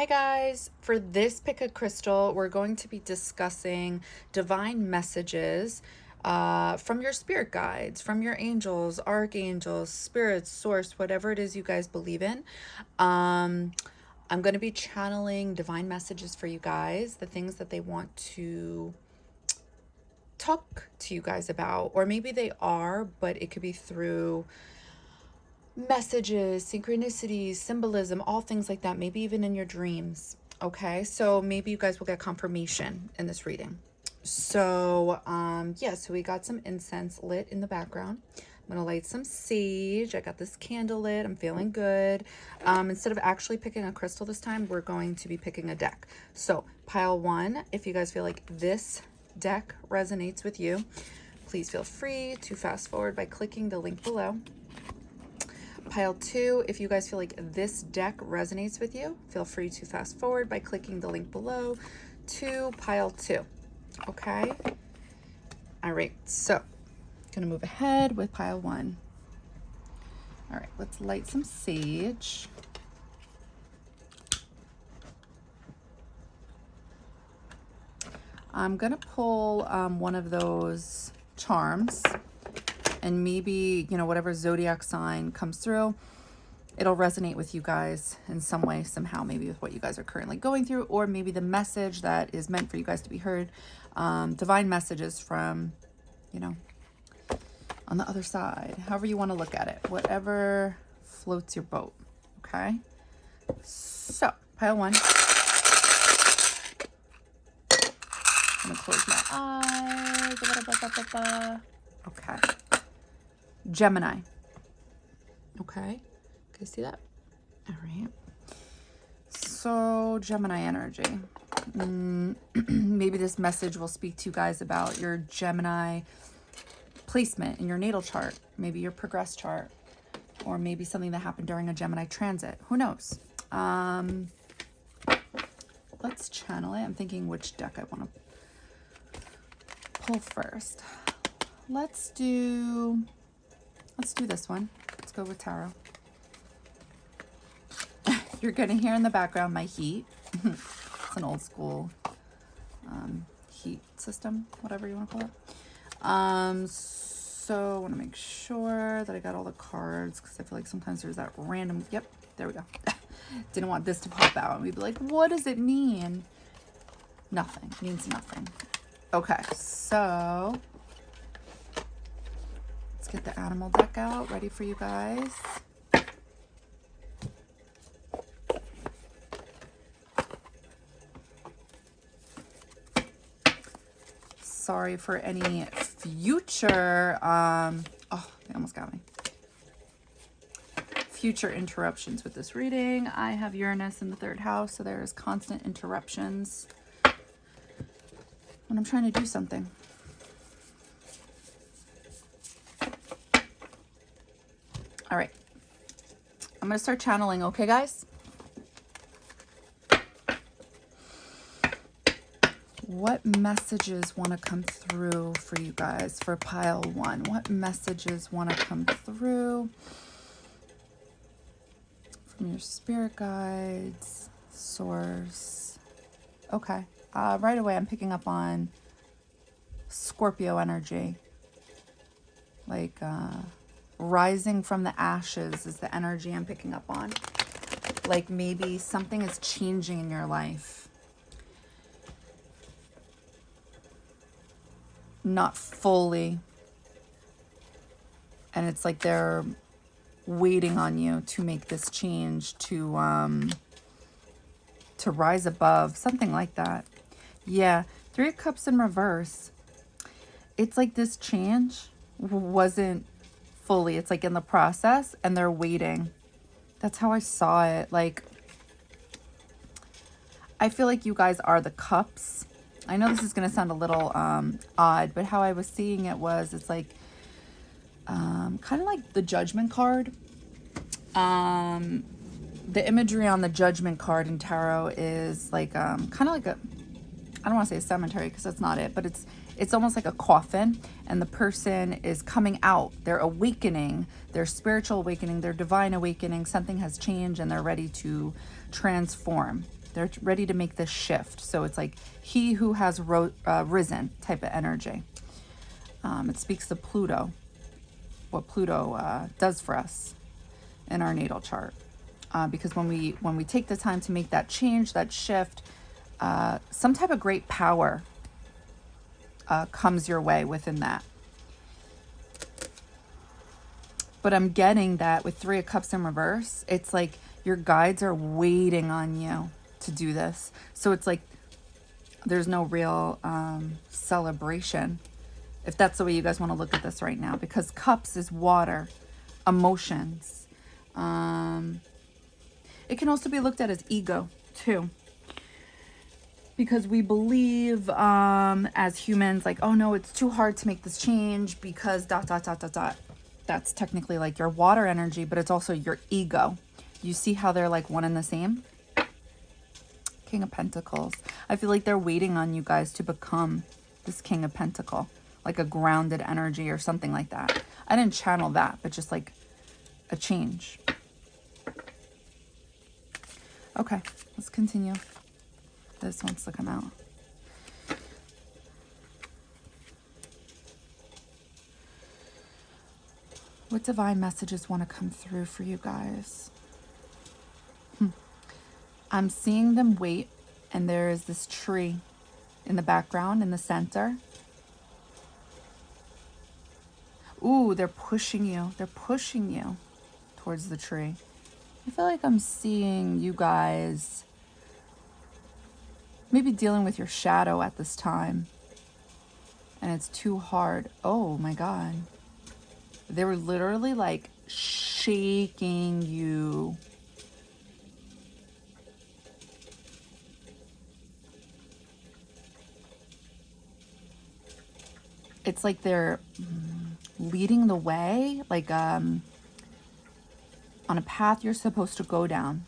Hi guys, for this PickACrystal, we're going to be discussing divine messages from your spirit guides, from your angels, archangels, spirits, source, whatever it is you guys believe in. I'm going to be channeling divine messages for you guys, the things that they want to talk to you guys about, or maybe they are, but it could be through messages, synchronicities, symbolism, all things like that, maybe even in your dreams. Okay, so maybe you guys will get confirmation in this reading. So yeah, so we got some incense lit in the background. I'm gonna light some sage. I got this candle lit. I'm feeling good. Instead of actually picking a crystal this time, we're going to be picking a deck. So pile one, if you guys feel like this deck resonates with you, please feel free to fast forward by clicking the link below. Pile two, if you guys feel like this deck resonates with you, feel free to fast forward by clicking the link below to pile two. Okay. All right. So gonna move ahead with pile one. All right, let's light some sage. I'm gonna pull one of those charms, and maybe, you know, whatever zodiac sign comes through, it'll resonate with you guys in some way, somehow, maybe with what you guys are currently going through, or maybe the message that is meant for you guys to be heard. Divine messages from, you know, on the other side, however you want to look at it, whatever floats your boat. Okay. So pile one. I'm gonna close my eyes. Okay. Gemini. Okay. Can you see that? All right. So Gemini energy. Maybe this message will speak to you guys about your Gemini placement in your natal chart, maybe your progress chart, or maybe something that happened during a Gemini transit. Who knows? Let's channel it. I'm thinking which deck I want to pull first. Let's do this one. Let's go with tarot. You're gonna hear in the background my heat. It's an old school heat system, whatever you want to call it. So I want to make sure that I got all the cards, because I feel like sometimes there's that random, yep, there we go. Didn't want this to pop out and we'd be like, what does it mean? Nothing. It means nothing. Okay, so let's get the animal deck out, ready for you guys. Sorry for any future, oh, they almost got me. Future interruptions with this reading. I have Uranus in the 3rd house, so there's constant interruptions when I'm trying to do something. All right. I'm going to start channeling, okay, guys? What messages want to come through for you guys for pile one? What messages want to come through from your spirit guides, source? Okay. Right away, I'm picking up on Scorpio energy. Like rising from the ashes is the energy I'm picking up on. Like maybe something is changing in your life. Not fully, and it's like they're waiting on you to make this change, to rise above, something like that. Yeah, 3 of Cups in reverse. It's like this change wasn't fully, it's like in the process and they're waiting. That's how I saw it. Like, I feel like you guys are the cups. I know this is going to sound a little odd, but how I was seeing it was, it's like kind of like the Judgment card. The imagery on the Judgment card in tarot is like kind of like a, I don't want to say a cemetery because that's not it, but it's almost like a coffin, and the person is coming out. They're awakening, their spiritual awakening, their divine awakening. Something has changed and they're ready to transform. They're ready to make this shift. So it's like he who has risen type of energy. It speaks to Pluto, what Pluto does for us in our natal chart. Because when we take the time to make that change, that shift, some type of great power comes your way within that. But I'm getting that with 3 of Cups in reverse, it's like your guides are waiting on you to do this. So it's like there's no real celebration, if that's the way you guys want to look at this right now, because Cups is water, emotions. It can also be looked at as ego too, because we believe as humans, like, oh no, it's too hard to make this change because ... That's technically like your water energy, but it's also your ego. You see how they're like one and the same? King of Pentacles. I feel like they're waiting on you guys to become this King of Pentacle, like a grounded energy or something like that. I didn't channel that, but just like a change. Okay, let's continue. This wants to come out. What divine messages want to come through for you guys? I'm seeing them wait, and there is this tree in the background, in the center. Ooh, they're pushing you. They're pushing you towards the tree. I feel like I'm seeing you guys maybe dealing with your shadow at this time, and it's too hard. Oh my God. They were literally like shaking you. It's like they're leading the way, like on a path you're supposed to go down.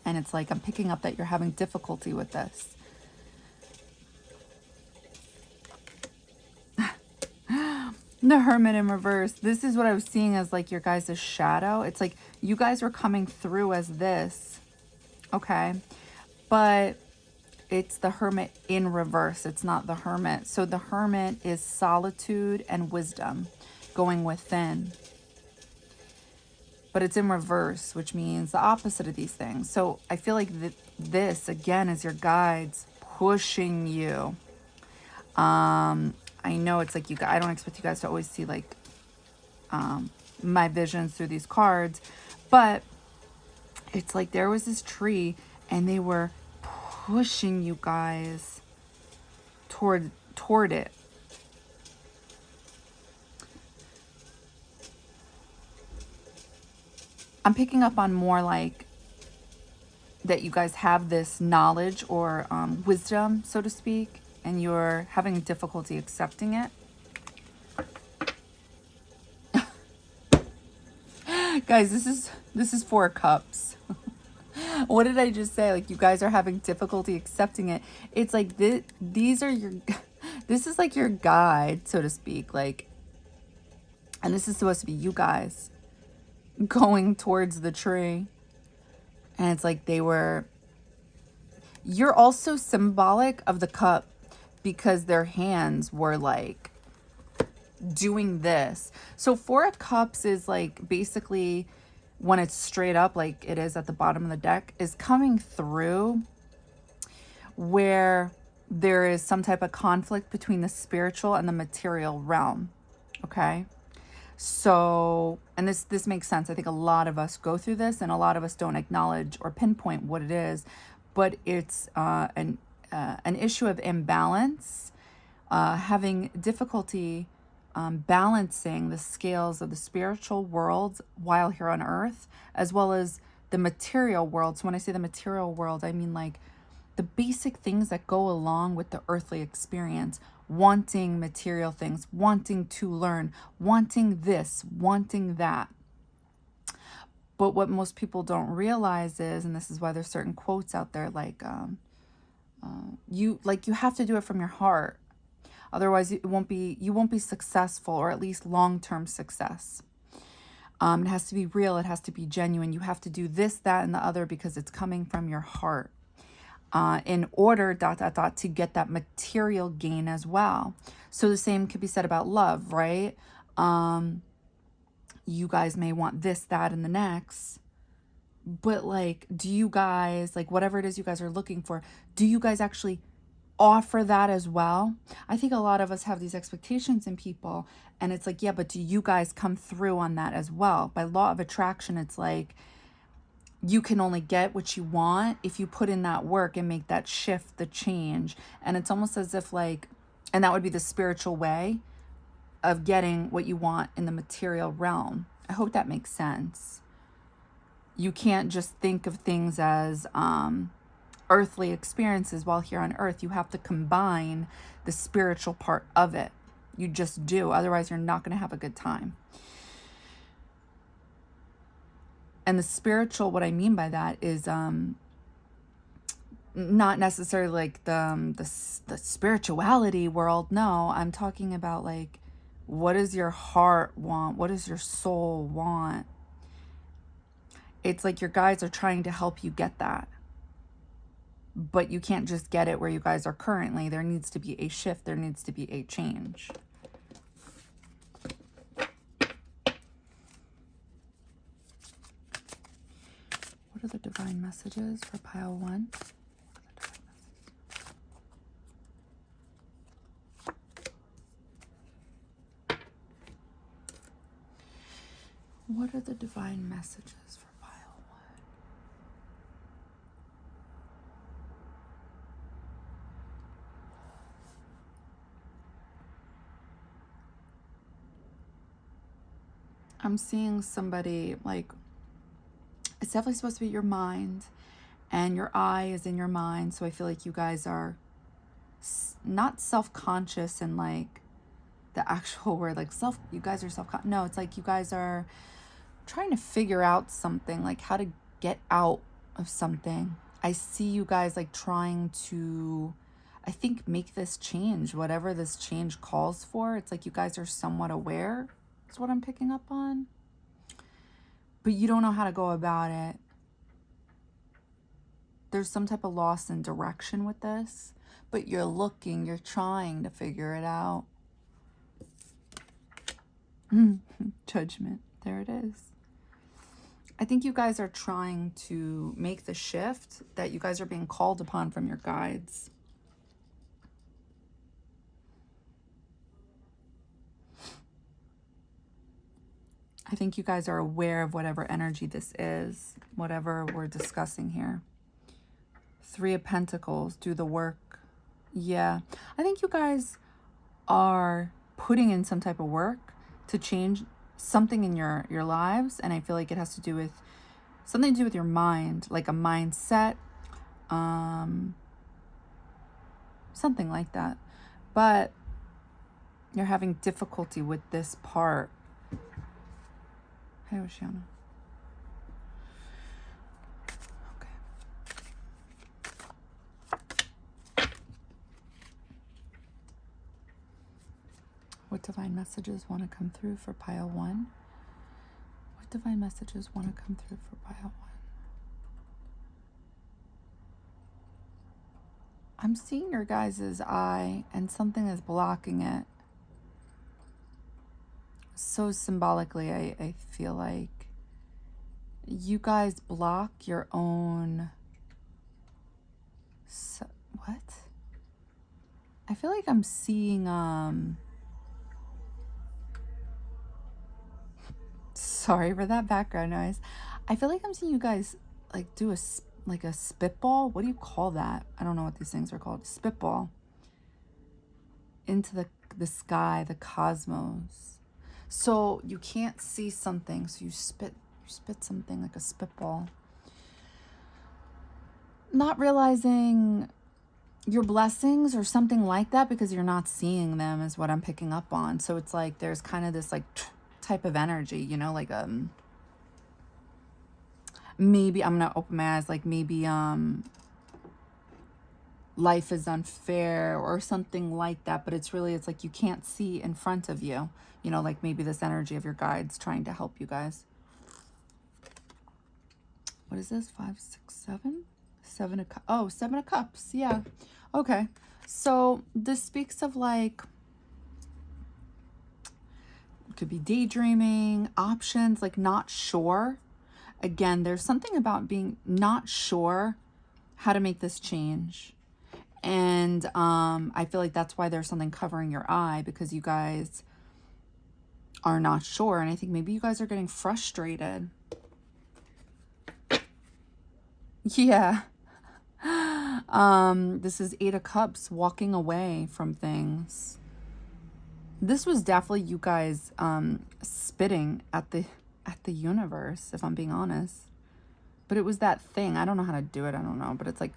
And it's like I'm picking up that you're having difficulty with this. The Hermit in reverse. This is what I was seeing as like your guys' shadow. It's like you guys were coming through as this. Okay. But it's the Hermit in reverse. It's not the Hermit. So the Hermit is solitude and wisdom, going within. But it's in reverse, which means the opposite of these things. So I feel like this, again, is your guides pushing you. I know it's like I don't expect you guys to always see like my visions through these cards, but it's like there was this tree and they were pushing you guys toward it. I'm picking up on more like that you guys have this knowledge or wisdom, so to speak, and you're having difficulty accepting it. Guys, this is 4 cups. What did I just say? Like you guys are having difficulty accepting it. It's like these are your this is like your guide, so to speak, like, and this is supposed to be you guys going towards the tree. And it's like you're also symbolic of the cup because their hands were like doing this. So 4 of Cups is like basically when it's straight up like it is at the bottom of the deck, is coming through where there is some type of conflict between the spiritual and the material realm. Okay. So, and this makes sense. I think a lot of us go through this and a lot of us don't acknowledge or pinpoint what it is, but it's an issue of imbalance, having difficulty balancing the scales of the spiritual world while here on earth, as well as the material world. So when I say the material world, I mean like the basic things that go along with the earthly experience, wanting material things, wanting to learn, wanting this, wanting that. But what most people don't realize is, and this is why there's certain quotes out there like, you have to do it from your heart. Otherwise, you won't be successful, or at least long-term success. It has to be real. It has to be genuine. You have to do this, that, and the other because it's coming from your heart. In order, to get that material gain as well. So the same could be said about love, right? You guys may want this, that, and the next. But like, do you guys, like whatever it is you guys are looking for, do you guys actually offer that as well? I think a lot of us have these expectations in people, and it's like, yeah, but do you guys come through on that as well? By law of attraction, it's like you can only get what you want if you put in that work and make that shift, the change. And it's almost as if like, and that would be the spiritual way of getting what you want in the material realm. I hope that makes sense. You can't just think of things as earthly experiences while here on earth. You have to combine the spiritual part of it. You just do. Otherwise, you're not going to have a good time. And the spiritual, what I mean by that is not necessarily like the spirituality world. No, I'm talking about like, what does your heart want? What does your soul want? It's like your guides are trying to help you get that. But you can't just get it where you guys are currently. There needs to be a shift. There needs to be a change. What are the divine messages for pile 1? What are the divine messages for pile 1? I'm seeing somebody like, it's definitely supposed to be your mind, and your eye is in your mind. So I feel like you guys are not self-conscious and like the actual word, like you guys are self-conscious. No, it's like you guys are trying to figure out something, like how to get out of something. I see you guys like trying to, I think, make this change, whatever this change calls for. It's like you guys are somewhat aware. That's what I'm picking up on. But you don't know how to go about it. There's some type of loss in direction with this, but you're looking, you're trying to figure it out. Judgment. There it is. I think you guys are trying to make the shift that you guys are being called upon from your guides. I think you guys are aware of whatever energy this is, whatever we're discussing here. 3 of Pentacles, do the work. Yeah, I think you guys are putting in some type of work to change something in your lives. And I feel like it has to do with something to do with your mind, like a mindset, something like that. But you're having difficulty with this part. Hey, Oceana. Okay. What divine messages want to come through for pile 1? What divine messages want to come through for pile 1? I'm seeing your guys' eye and something is blocking it. So symbolically, I feel like you guys block your own... what? I feel like I'm seeing... Sorry for that background noise. I feel like I'm seeing you guys like do a spitball. What do you call that? I don't know what these things are called. Spitball into the sky, the cosmos. So you can't see something, so you spit something like a spitball. Not realizing your blessings or something like that because you're not seeing them is what I'm picking up on. So it's like there's kind of this like type of energy, you know, like maybe I'm gonna open my eyes, like maybe life is unfair or something like that, but it's like you can't see in front of you, you know, like maybe this energy of your guides trying to help you guys. What is this? 5, 6, 7? 7 of cups. Oh, 7 of cups. Yeah. Okay. So this speaks of like, it could be daydreaming, options, like not sure. Again, there's something about being not sure how to make this change. And I feel like that's why there's something covering your eye, because you guys are not sure. And I think maybe you guys are getting frustrated. Yeah. This is 8 of Cups, walking away from things. This was definitely you guys spitting at the universe, if I'm being honest. But it was that thing. I don't know how to do it. I don't know, but it's like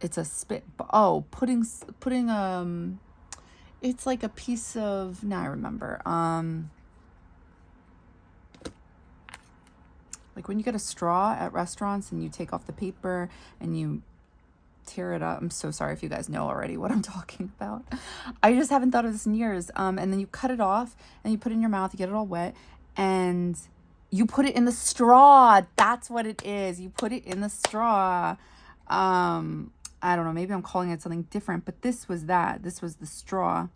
it's a spit. Oh, putting it's like a piece of, now I remember. Like when you get a straw at restaurants and you take off the paper and you tear it up. I'm so sorry if you guys know already what I'm talking about. I just haven't thought of this in years. And then you cut it off and you put it in your mouth, you get it all wet, and you put it in the straw. That's what it is. You put it in the straw. I don't know, maybe I'm calling it something different, but this was that. This was the straw.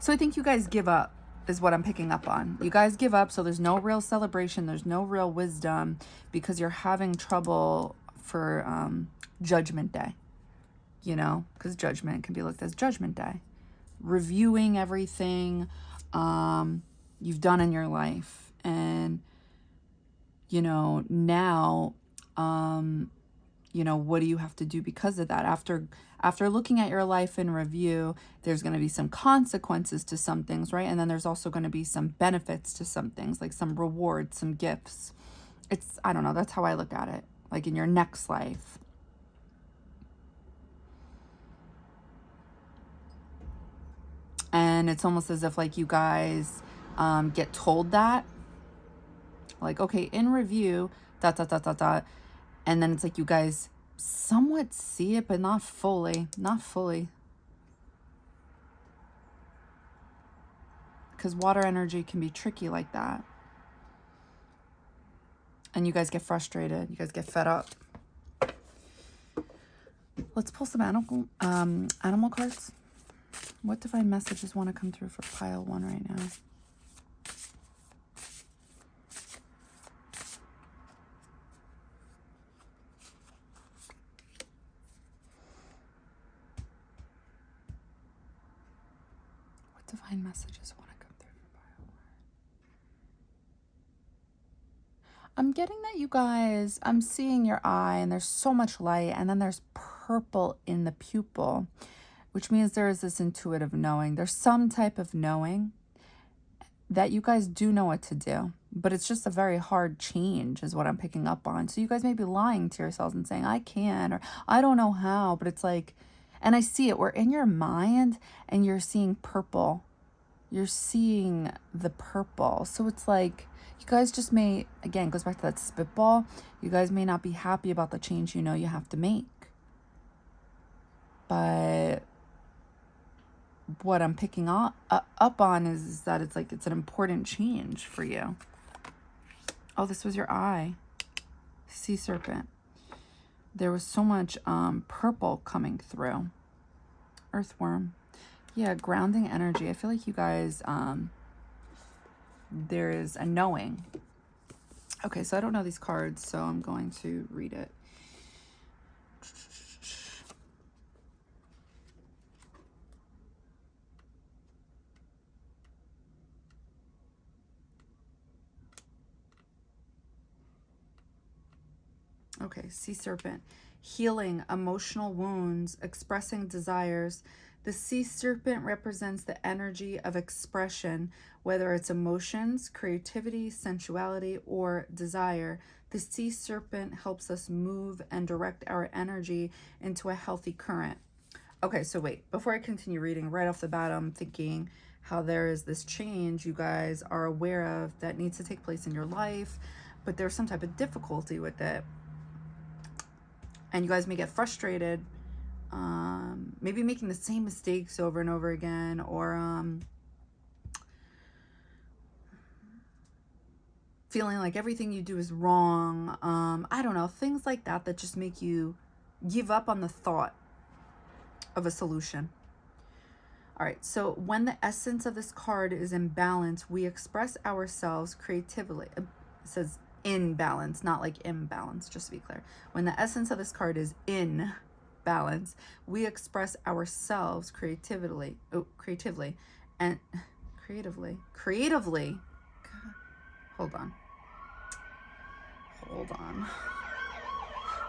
So I think you guys give up, is what I'm picking up on. You guys give up, so there's no real celebration, there's no real wisdom, because you're having trouble for Judgment Day, you know, because judgment can be looked as Judgment Day. Reviewing everything you've done in your life, and, you know, now, you know, what do you have to do because of that? After looking at your life in review, there's going to be some consequences to some things, right? And then there's also going to be some benefits to some things, like some rewards, some gifts. It's, I don't know, that's how I look at it, like in your next life. And it's almost as if like you guys get told that, like, okay, in review, ... And then it's like you guys somewhat see it, but not fully. Because water energy can be tricky like that. And you guys get frustrated. You guys get fed up. Let's pull some animal cards. What divine messages want to come through for pile 1 right now? Divine messages want to come through for pile 1. I'm getting that you guys, I'm seeing your eye and there's so much light, and then there's purple in the pupil, which means there is this intuitive knowing. There's some type of knowing that you guys do know what to do, but it's just a very hard change is what I'm picking up on. So you guys may be lying to yourselves and saying, I can, or I don't know how, but it's like, and I see it, we're in your mind and you're seeing purple. You're seeing the purple. So it's like, you guys just may, again, goes back to that spitball. You guys may not be happy about the change you know you have to make. But what I'm picking up on is that it's like, it's an important change for you. Oh, this was your eye. Sea serpent. There was so much purple coming through. Earthworm. Yeah, grounding energy. I feel like you guys, there is a knowing. Okay, so I don't know these cards, so I'm going to read it. Okay, sea serpent. Healing emotional wounds, expressing desires. The sea serpent represents the energy of expression, whether it's emotions, creativity, sensuality, or desire. The sea serpent helps us move and direct our energy into a healthy current. Okay, so wait, before I continue reading, right off the bat, I'm thinking how there is this change you guys are aware of that needs to take place in your life, but there's some type of difficulty with it. And you guys may get frustrated, maybe making the same mistakes over and over again, or feeling like everything you do is wrong. I don't know, things like that that just make you give up on the thought of a solution. All right, so when the essence of this card is in balance, we express ourselves creatively. It says in balance, not like imbalance, just to be clear. When the essence of this card is in balance, we express ourselves creatively. God, hold on.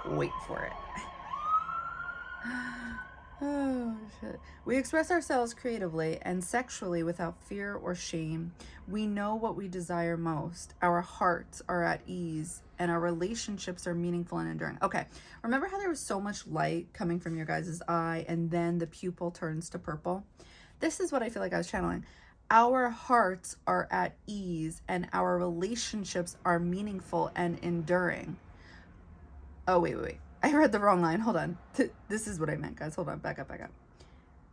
Wait for it. Oh, shit. We express ourselves creatively and sexually without fear or shame. We know what we desire most. Our hearts are at ease and our relationships are meaningful and enduring. Okay, remember how there was so much light coming from your guys' eye and then the pupil turns to purple? This is what I feel like I was channeling. Our hearts are at ease and our relationships are meaningful and enduring. Oh, wait. I read the wrong line. Hold on. This is what I meant, guys. Hold on. Back up.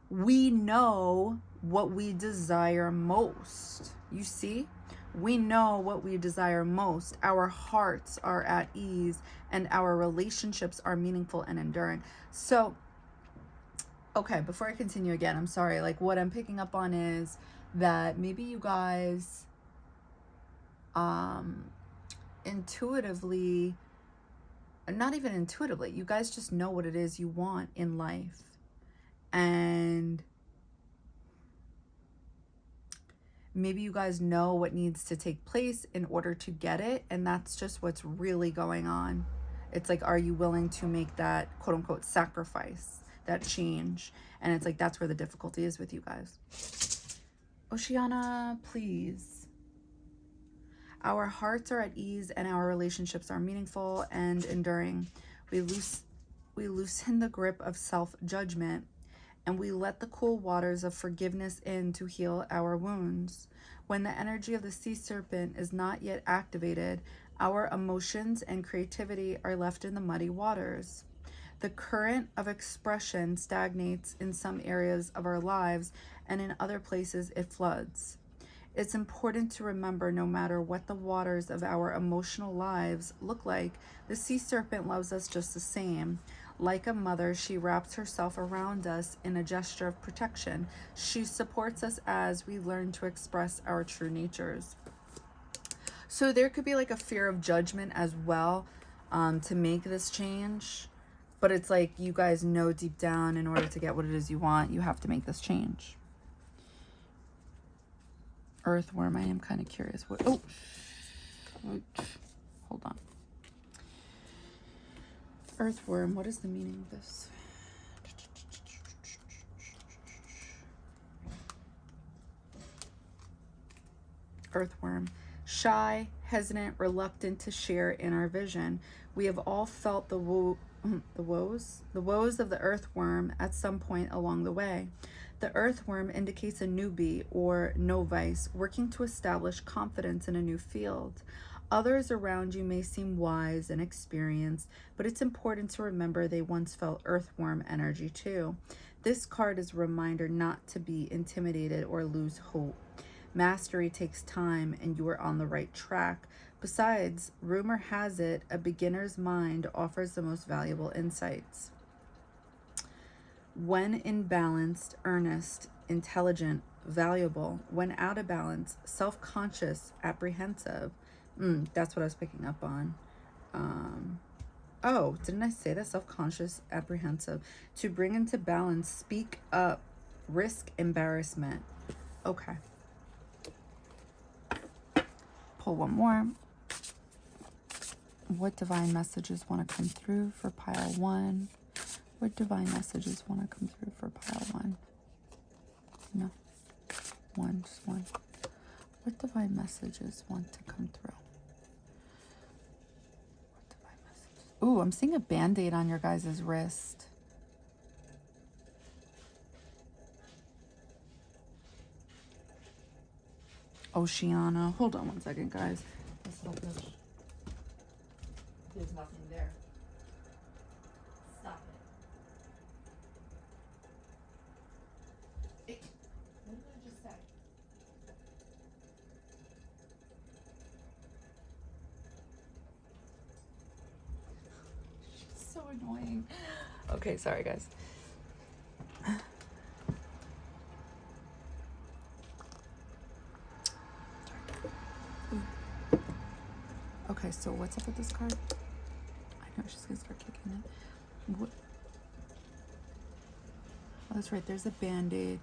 We know what we desire most. You see? We know what we desire most. Our hearts are at ease and our relationships are meaningful and enduring. So, okay, before I continue again, I'm sorry. Like, what I'm picking up on is that maybe you guys intuitively, not even intuitively, you guys just know what it is you want in life. And maybe you guys know what needs to take place in order to get it. And that's just what's really going on. It's like, are you willing to make that quote unquote sacrifice, that change? And it's like, that's where the difficulty is with you guys. Oceana, please. Our hearts are at ease and our relationships are meaningful and enduring. We loosen the grip of self-judgment and we let the cool waters of forgiveness in to heal our wounds. When the energy of the sea serpent is not yet activated, our emotions and creativity are left in the muddy waters. The current of expression stagnates in some areas of our lives, and in other places it floods. It's important to remember, no matter what the waters of our emotional lives look like, the sea serpent loves us just the same. Like a mother, she wraps herself around us in a gesture of protection. She supports us as we learn to express our true natures. So there could be like a fear of judgment as well, to make this change. But it's like, you guys know deep down, in order to get what it is you want, you have to make this change. Earthworm, I am kind of curious. What? Oh, hold on. Earthworm, what is the meaning of this? Earthworm, shy, hesitant, reluctant to share in our vision. We have all felt the woes of the earthworm at some point along the way. The earthworm indicates a newbie or novice working to establish confidence in a new field. Others around you may seem wise and experienced, but it's important to remember they once felt earthworm energy too. This card is a reminder not to be intimidated or lose hope. Mastery takes time and you are on the right track. Besides, rumor has it, a beginner's mind offers the most valuable insights. When in balance, earnest, intelligent, valuable. When out of balance, self-conscious, apprehensive. That's what I was picking up on. Oh, didn't I say that? Self-conscious, apprehensive. To bring into balance, speak up, risk embarrassment. Okay. Pull one more. What divine messages want to come through for pile 1? What divine messages want to come through for pile 1? No. One, just one. What divine messages want to come through? What divine messages? Ooh, I'm seeing a band-aid on your guys' wrist. Oceana. Hold on one second, guys. There's nothing there. annoying. Okay, sorry guys. Okay, so what's up with this card? I know she's gonna start kicking it. What? Oh, that's right, there's a band-aid.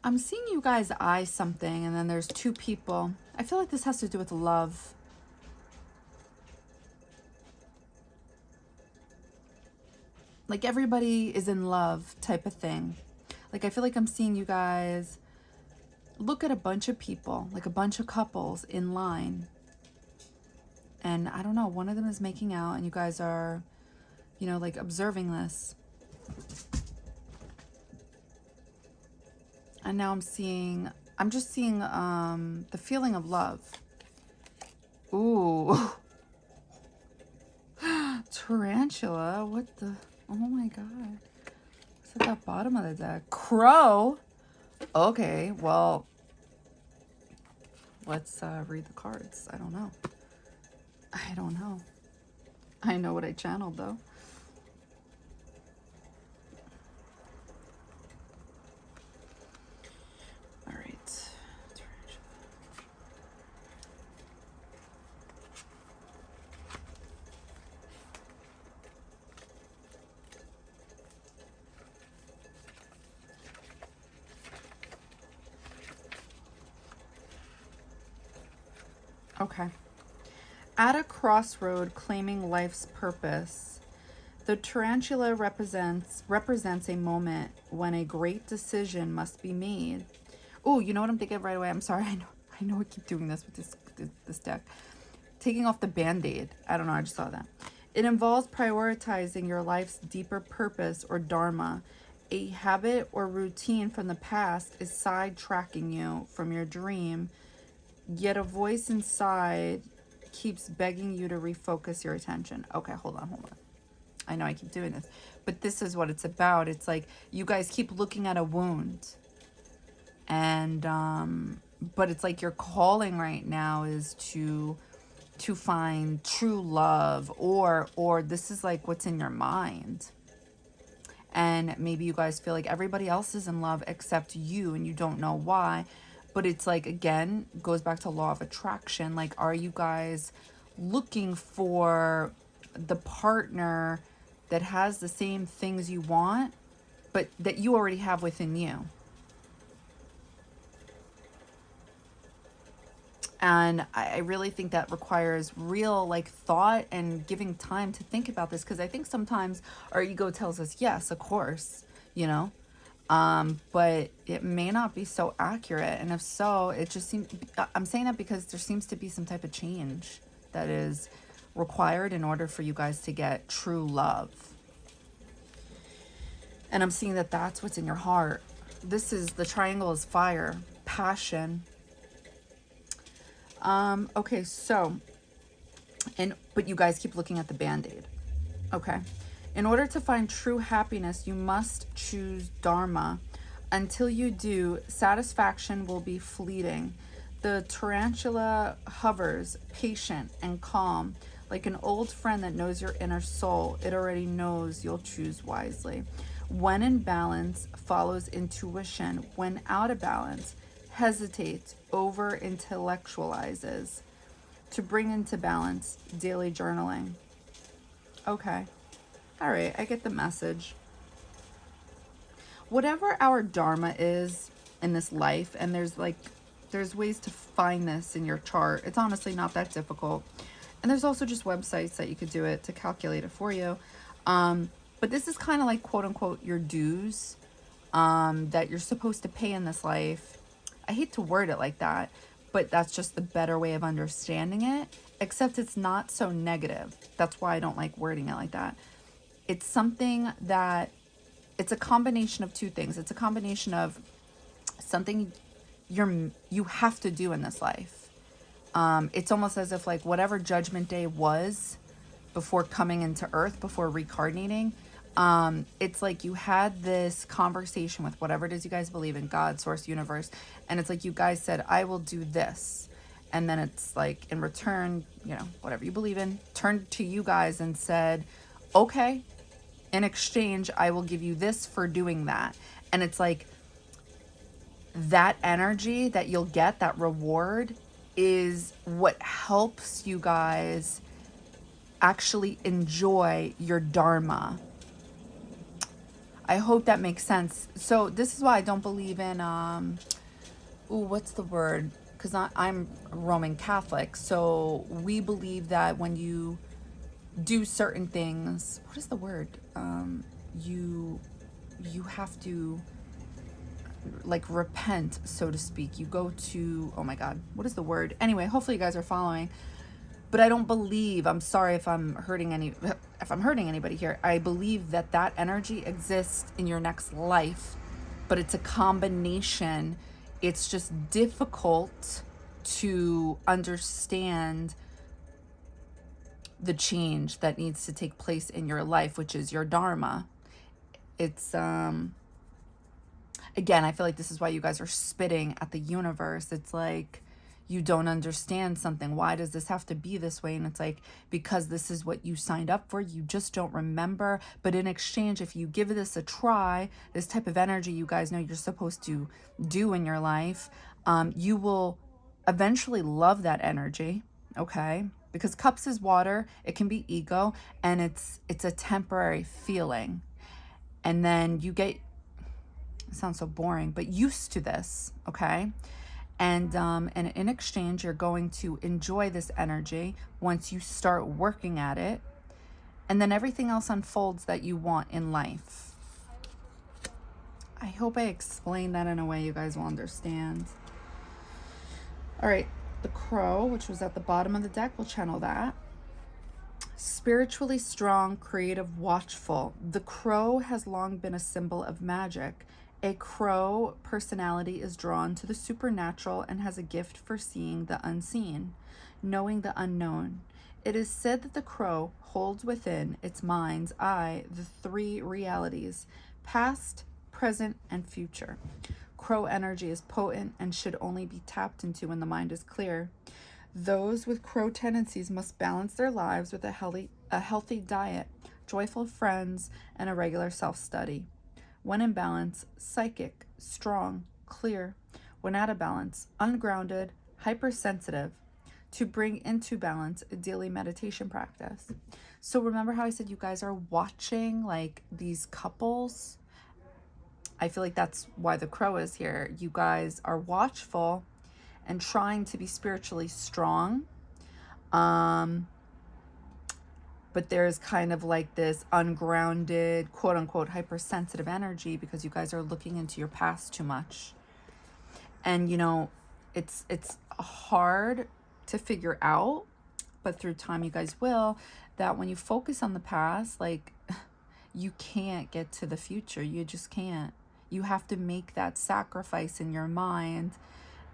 I'm seeing you guys eye something, and then there's two people. I feel like this has to do with love. Like everybody is in love type of thing. Like I feel like I'm seeing you guys look at a bunch of people, like a bunch of couples in line. And I don't know, one of them is making out and you guys are, you know, like observing this. And now I'm just seeing the feeling of love. Ooh. Tarantula, what the, oh my God. What's at the bottom of the deck? Crow. Okay, well, let's read the cards. I don't know. I know what I channeled though. All right. Okay. At a crossroad claiming life's purpose, the tarantula represents a moment when a great decision must be made. Oh, you know what I'm thinking of right away? I'm sorry. I know I keep doing this with this deck. Taking off the band-aid. I don't know. I just saw that. It involves prioritizing your life's deeper purpose or dharma. A habit or routine from the past is sidetracking you from your dream, yet a voice inside keeps begging you to refocus your attention. Okay, hold on. I know I keep doing this, but this is what it's about. It's like you guys keep looking at a wound, and but it's like your calling right now is to find true love, or this is like what's in your mind. And maybe you guys feel like everybody else is in love except you, and you don't know why. But it's like, again, goes back to law of attraction. Like, are you guys looking for the partner that has the same things you want, but that you already have within you? And I really think that requires real like thought and giving time to think about this, because I think sometimes our ego tells us, yes, of course, you know, but it may not be so accurate. And if so, it just seems, I'm saying that because there seems to be some type of change that is required in order for you guys to get true love. And I'm seeing that that's what's in your heart. This is, the triangle is fire, passion. Okay, so, but you guys keep looking at the band-aid. Okay. In order to find true happiness, you must choose dharma. Until you do, satisfaction will be fleeting. The tarantula hovers, patient and calm, like an old friend that knows your inner soul. It already knows you'll choose wisely. When in balance, follows intuition. When out of balance, hesitates, over intellectualizes. To bring into balance, daily journaling. Okay. All right, I get the message. Whatever our dharma is in this life, and there's ways to find this in your chart. It's honestly not that difficult. And there's also just websites that you could do it to calculate it for you. But this is kind of like, quote unquote, your dues that you're supposed to pay in this life. I hate to word it like that, but that's just the better way of understanding it, except it's not so negative. That's why I don't like wording it like that. It's something that, it's a combination of two things. It's a combination of something you have to do in this life. It's almost as if like whatever judgment day was before coming into earth, before reincarnating, It's like you had this conversation with whatever it is you guys believe in, God, source, universe, and it's like you guys said, I will do this. And then it's like in return, you know, whatever you believe in, turned to you guys and said, okay, in exchange, I will give you this for doing that. And it's like that energy that you'll get, that reward, is what helps you guys actually enjoy your dharma. I hope that makes sense. So this is why I don't believe in, what's the word? Because I'm Roman Catholic. So we believe that when you do certain things, what is the word? You have to like repent, so to speak. You go to, oh my God, what is the word? Anyway, hopefully you guys are following. But I don't believe, I'm sorry if I'm hurting anybody here. I believe that that energy exists in your next life, but it's a combination. It's just difficult to understand the change that needs to take place in your life, which is your dharma. It's, again, I feel like this is why you guys are spitting at the universe. It's like, you don't understand something. Why does this have to be this way? And it's like, because this is what you signed up for. You just don't remember. But in exchange, if you give this a try, this type of energy you guys know you're supposed to do in your life, you will eventually love that energy, okay? Because cups is water, it can be ego, and it's a temporary feeling. And then you get, it sounds so boring, but used to this, okay? And in exchange, you're going to enjoy this energy once you start working at it. And then everything else unfolds that you want in life. I hope I explained that in a way you guys will understand. All right, the crow, which was at the bottom of the deck, we'll channel that. Spiritually strong, creative, watchful. The crow has long been a symbol of magic. A crow personality is drawn to the supernatural and has a gift for seeing the unseen, knowing the unknown. It is said that the crow holds within its mind's eye the three realities: past, present, and future. Crow energy is potent and should only be tapped into when the mind is clear. Those with crow tendencies must balance their lives with a healthy diet, joyful friends, and a regular self-study. When in balance, psychic, strong, clear. When out of balance, ungrounded, hypersensitive. To bring into balance, a daily meditation practice. So remember how I said you guys are watching like these couples? I feel like that's why the crow is here. You guys are watchful and trying to be spiritually strong. But there's kind of like this ungrounded, quote unquote, hypersensitive energy because you guys are looking into your past too much. And, you know, it's hard to figure out, but through time you guys will, that when you focus on the past, like, you can't get to the future. You just can't. You have to make that sacrifice in your mind.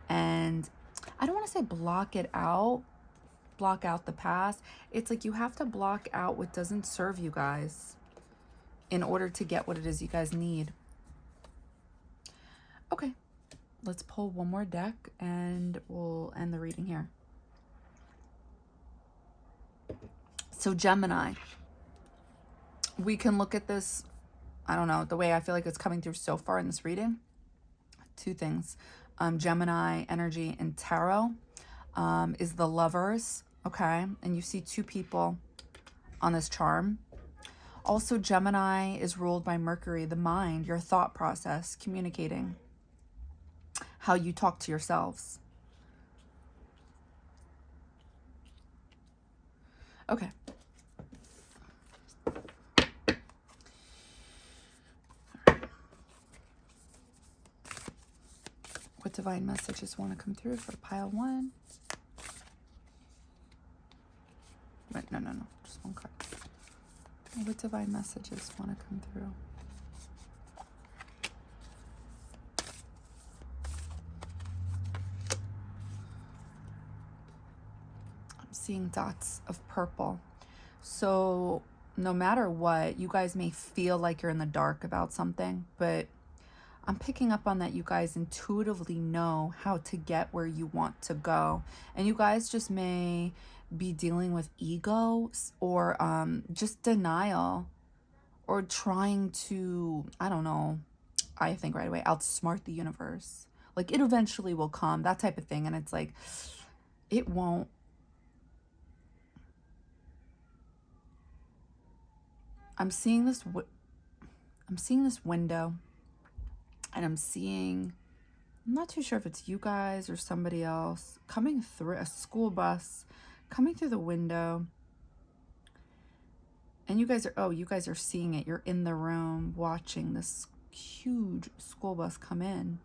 And I don't want to say block out the past. It's like you have to block out what doesn't serve you guys in order to get what it is you guys need. Okay, let's pull one more deck and we'll end the reading here. So Gemini, we can look at this, I don't know, the way I feel like it's coming through so far in this reading. Two things. Gemini energy in tarot is the Lovers. Okay, and you see two people on this charm. Also, Gemini is ruled by Mercury, the mind, your thought process, communicating, how you talk to yourselves. Okay. What divine messages want to come through for pile one? Wait, no, just one card. What divine messages want to come through? I'm seeing dots of purple. So no matter what, you guys may feel like you're in the dark about something, but I'm picking up on that you guys intuitively know how to get where you want to go. And you guys just may be dealing with ego or just denial or trying to, I don't know, I think right away, outsmart the universe. Like it eventually will come, that type of thing. And it's like, it won't. I'm seeing this window, and I'm not too sure if it's you guys or somebody else coming through, a school bus coming through the window. And you guys are seeing it. You're in the room watching this huge school bus come in.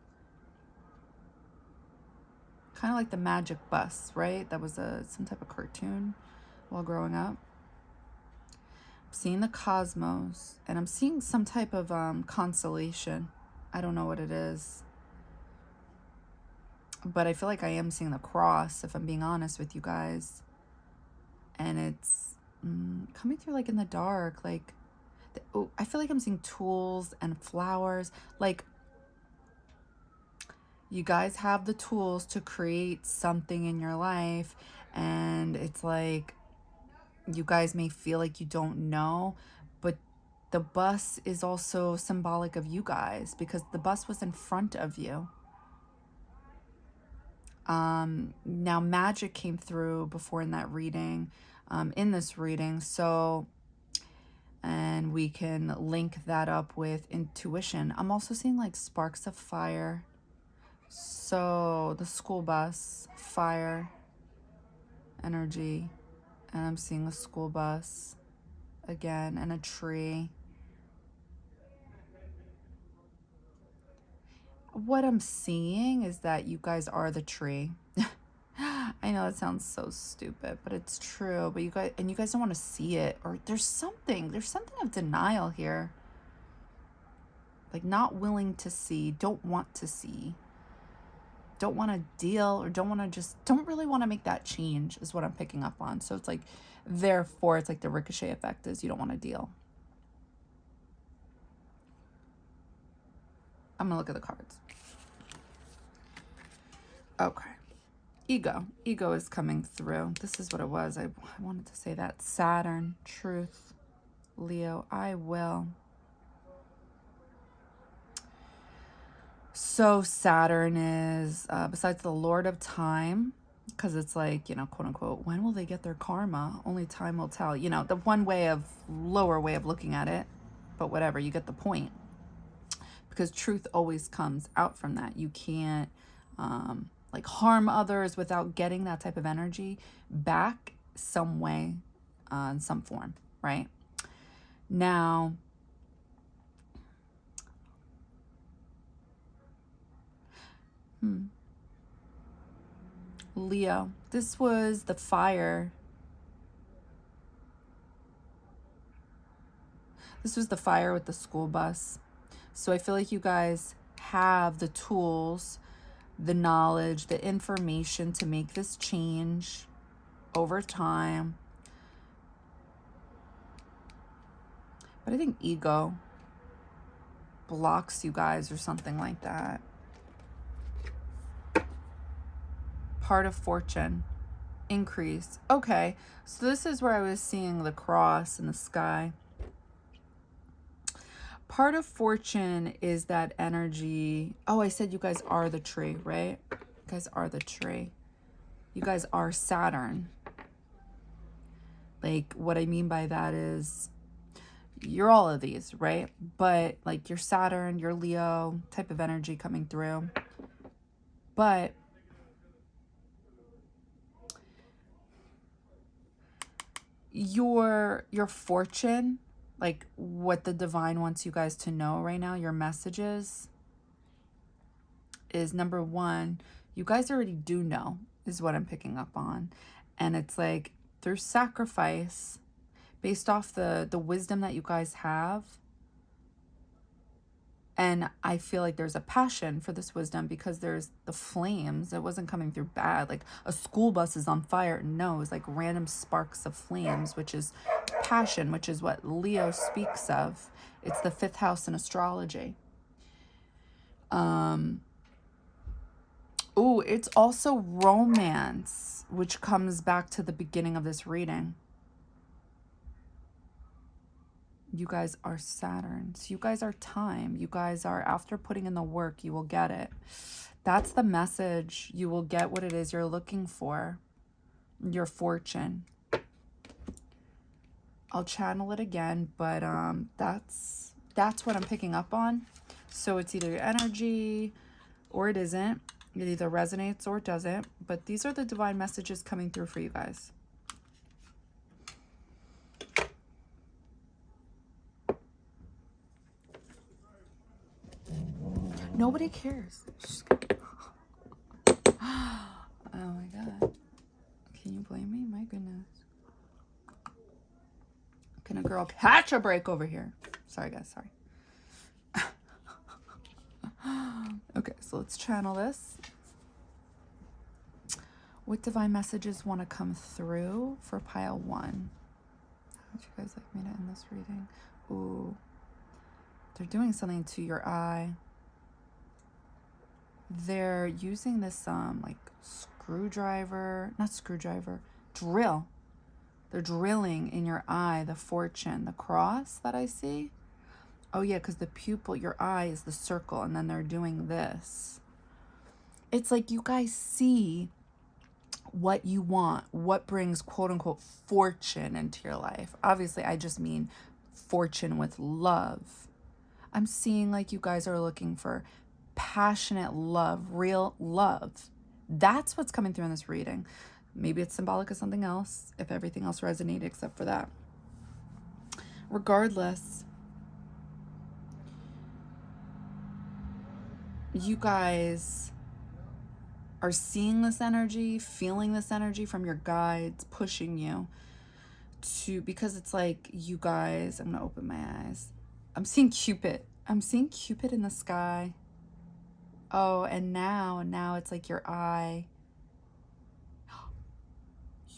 Kind of like the Magic Bus, right? That was some type of cartoon while growing up. Seeing the cosmos, and I'm seeing some type of constellation. I don't know what it is, but I feel like I am seeing the cross, if I'm being honest with you guys. And it's coming through like in the dark, like I feel like I'm seeing tools and flowers. Like you guys have the tools to create something in your life, and it's like you guys may feel like you don't know, but the bus is also symbolic of you guys because the bus was in front of you. Now magic came through before in that reading, in this reading. So, and we can link that up with intuition. I'm also seeing like sparks of fire. So the school bus, fire, energy. And I'm seeing a school bus again and a tree. What I'm seeing is that you guys are the tree. I know that sounds so stupid, but it's true. But you guys don't want to see it, or there's something of denial here. Like not willing to see, don't want to see, don't want to deal, or don't really want to make that change is what I'm picking up on. So it's like, therefore, it's like the ricochet effect is you don't want to deal. I'm gonna look at the cards. Okay. Ego is coming through. This is what it was. I wanted to say that. Saturn, truth, Leo, I will. So Saturn is, besides the Lord of Time, because it's like, quote unquote, when will they get their karma? Only time will tell. The lower way of looking at it, but whatever, you get the point. Because truth always comes out from that. You can't like harm others without getting that type of energy back some way, in some form, right? Now, Leo, this was the fire. This was the fire with the school bus. So I feel like you guys have the tools, the knowledge, the information to make this change over time. But I think ego blocks you guys or something like that. Part of fortune, increase. Okay, so this is where I was seeing the cross in the sky. Part of fortune is that energy. Oh, I said you guys are the tree, right? You guys are the tree. You guys are Saturn. Like, what I mean by that is you're all of these, right? But like you're Saturn, you're Leo type of energy coming through. But your fortune, like what the divine wants you guys to know right now, your messages, is number one, you guys already do know, is what I'm picking up on. And it's like through sacrifice, based off the wisdom that you guys have, And I feel like there's a passion for this wisdom because there's the flames. It wasn't coming through bad. Like a school bus is on fire. No, it's like random sparks of flames, which is passion, which is what Leo speaks of. It's the 5th house in astrology. Oh, it's also romance, which comes back to the beginning of this reading. You guys are Saturns. You guys are time. You guys are, after putting in the work, you will get it. That's the message. You will get what it is you're looking for. Your fortune. I'll channel it again, but that's what I'm picking up on. So it's either your energy or it isn't. It either resonates or it doesn't. But these are the divine messages coming through for you guys. Nobody cares. Oh my God. Can you blame me? My goodness. Can a girl catch a break over here? Sorry, guys. Sorry. Okay, so let's channel this. What divine messages want to come through for pile 1? How would you guys like me to end this reading? Ooh. They're doing something to your eye. They're using this like drill. They're drilling in your eye, the fortune, the cross that I see. Oh yeah, because the pupil, your eye is the circle, and then they're doing this. It's like you guys see what you want, what brings quote unquote fortune into your life. Obviously, I just mean fortune with love. I'm seeing like you guys are looking for passionate love, real love. That's what's coming through in this reading. Maybe it's symbolic of something else, if everything else resonated except for that. Regardless, you guys are seeing this energy, feeling this energy from your guides, pushing you to, because it's like you guys, I'm gonna open my eyes. I'm seeing Cupid. I'm seeing Cupid in the sky. Oh, and now it's like your eye.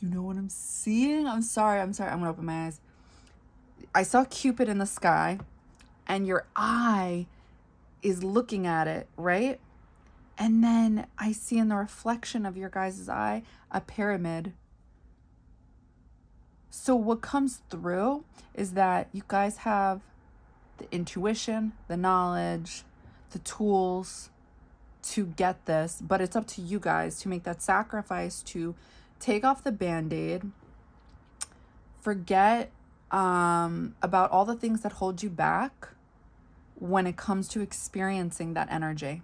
You know what I'm seeing? I'm sorry. I'm gonna open my eyes. I saw Cupid in the sky, and your eye is looking at it, right? And then I see in the reflection of your guys' eye a pyramid. So what comes through is that you guys have the intuition, the knowledge, the tools to get this, but it's up to you guys to make that sacrifice, to take off the Band-Aid, forget about all the things that hold you back when it comes to experiencing that energy.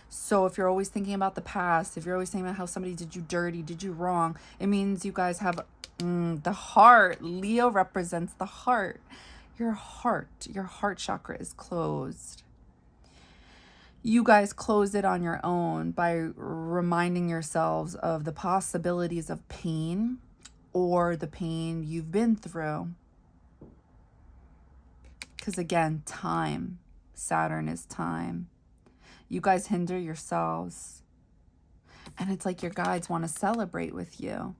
So if you're always thinking about the past, if you're always thinking about how somebody did you dirty, did you wrong, it means you guys have the heart. Leo represents the heart. Your heart chakra is closed. You guys close it on your own by reminding yourselves of the possibilities of pain or the pain you've been through. Because again, time. Saturn is time. You guys hinder yourselves. And it's like your guides want to celebrate with you.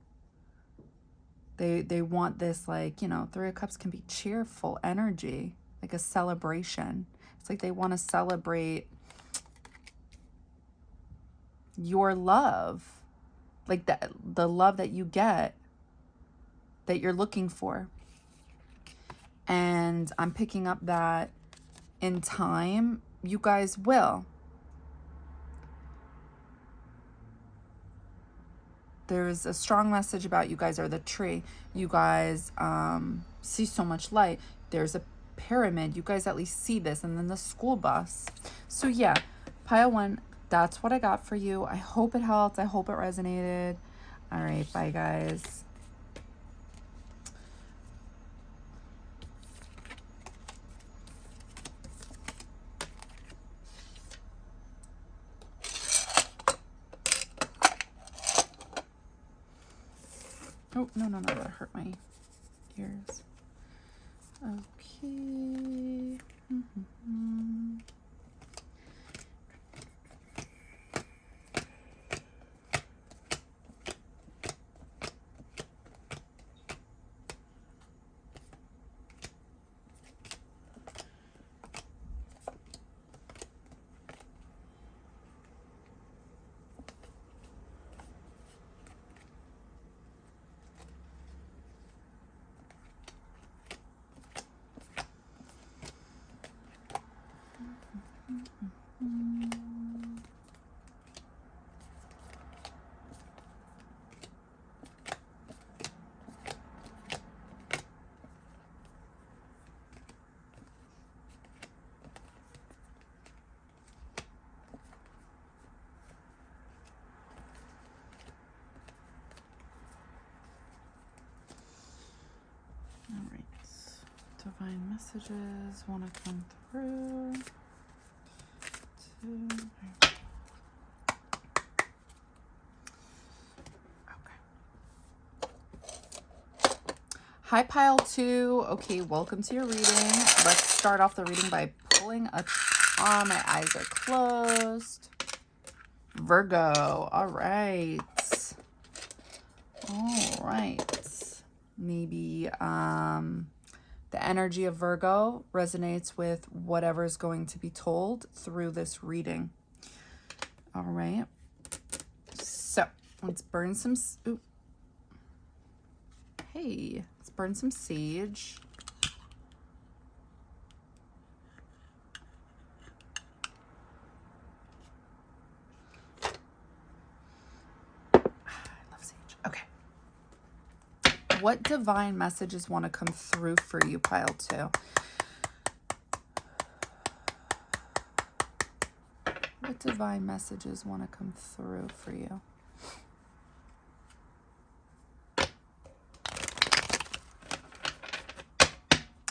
They want this, like, you know, 3 of Cups can be cheerful energy, like a celebration. It's like they want to celebrate your love, like the love that you get, that you're looking for. And I'm picking up that in time, you guys will. There's a strong message about you guys are the tree. You guys see so much light. There's a pyramid. You guys at least see this. And then the school bus. So yeah, pile 1, that's what I got for you. I hope it helped. I hope it resonated. All right, bye guys. Oh, no, that hurt my ears. Okay. divine messages want to come through? Hi, pile 2. Okay, welcome to your reading. Let's start off the reading by pulling a... Oh, my eyes are closed. Virgo. All right. All right. Maybe the energy of Virgo resonates with whatever is going to be told through this reading. All right. So let's burn some... Ooh. Hey, let's burn some sage. I love sage. Okay. What divine messages want to come through for you, pile 2? What divine messages want to come through for you?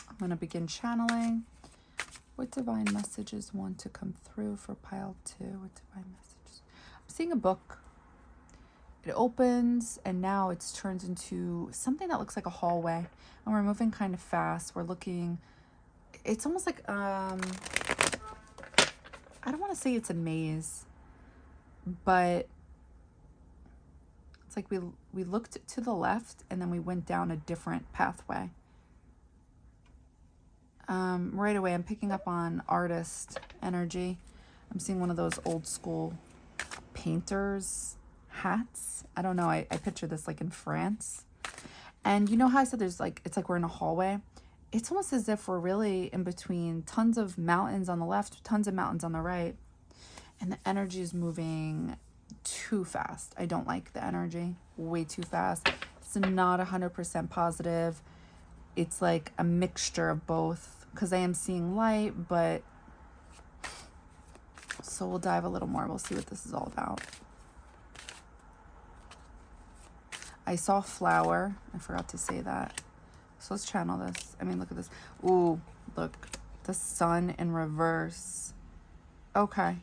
I'm going to begin channeling. What divine messages want to come through for pile 2? What divine messages? I'm seeing a book. It opens and now it's turned into something that looks like a hallway. And we're moving kind of fast. We're looking, it's almost like, I don't want to say it's a maze, but it's like we looked to the left and then we went down a different pathway. Right away, I'm picking up on artist energy. I'm seeing one of those old school painters hats. I don't know. I picture this like in France. And you know how I said there's like, it's like we're in a hallway. It's almost as if we're really in between tons of mountains on the left, tons of mountains on the right. And the energy is moving too fast. I don't like the energy. Way too fast. It's not 100% positive. It's like a mixture of both. Because I am seeing light, but... So we'll dive a little more. We'll see what this is all about. I saw flower. I forgot to say that. So let's channel this. I mean, look at this. Ooh, look. The sun in reverse. Okay.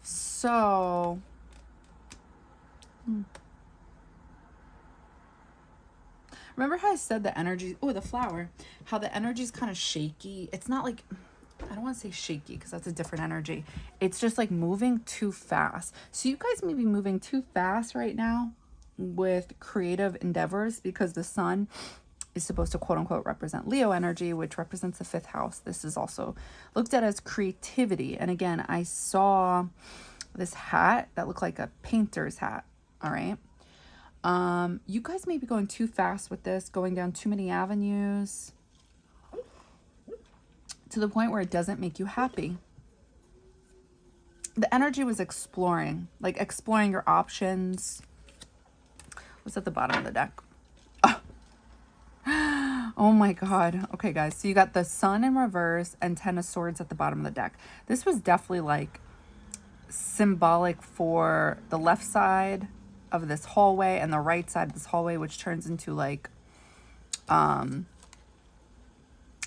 So... Remember how I said the energy... Oh, the flower. How the energy is kind of shaky. It's not like... I don't want to say shaky because that's a different energy. It's just like moving too fast. So you guys may be moving too fast right now with creative endeavors because the sun is supposed to quote unquote represent Leo energy, which represents the 5th house. This is also looked at as creativity. And again, I saw this hat that looked like a painter's hat. All right. You guys may be going too fast with this, going down too many avenues to the point where it doesn't make you happy. The energy was exploring, like exploring your options. What's at the bottom of the deck? Oh my God. Okay, guys. So you got the sun in reverse and 10 of swords at the bottom of the deck. This was definitely like symbolic for the left side of this hallway and the right side of this hallway, which turns into like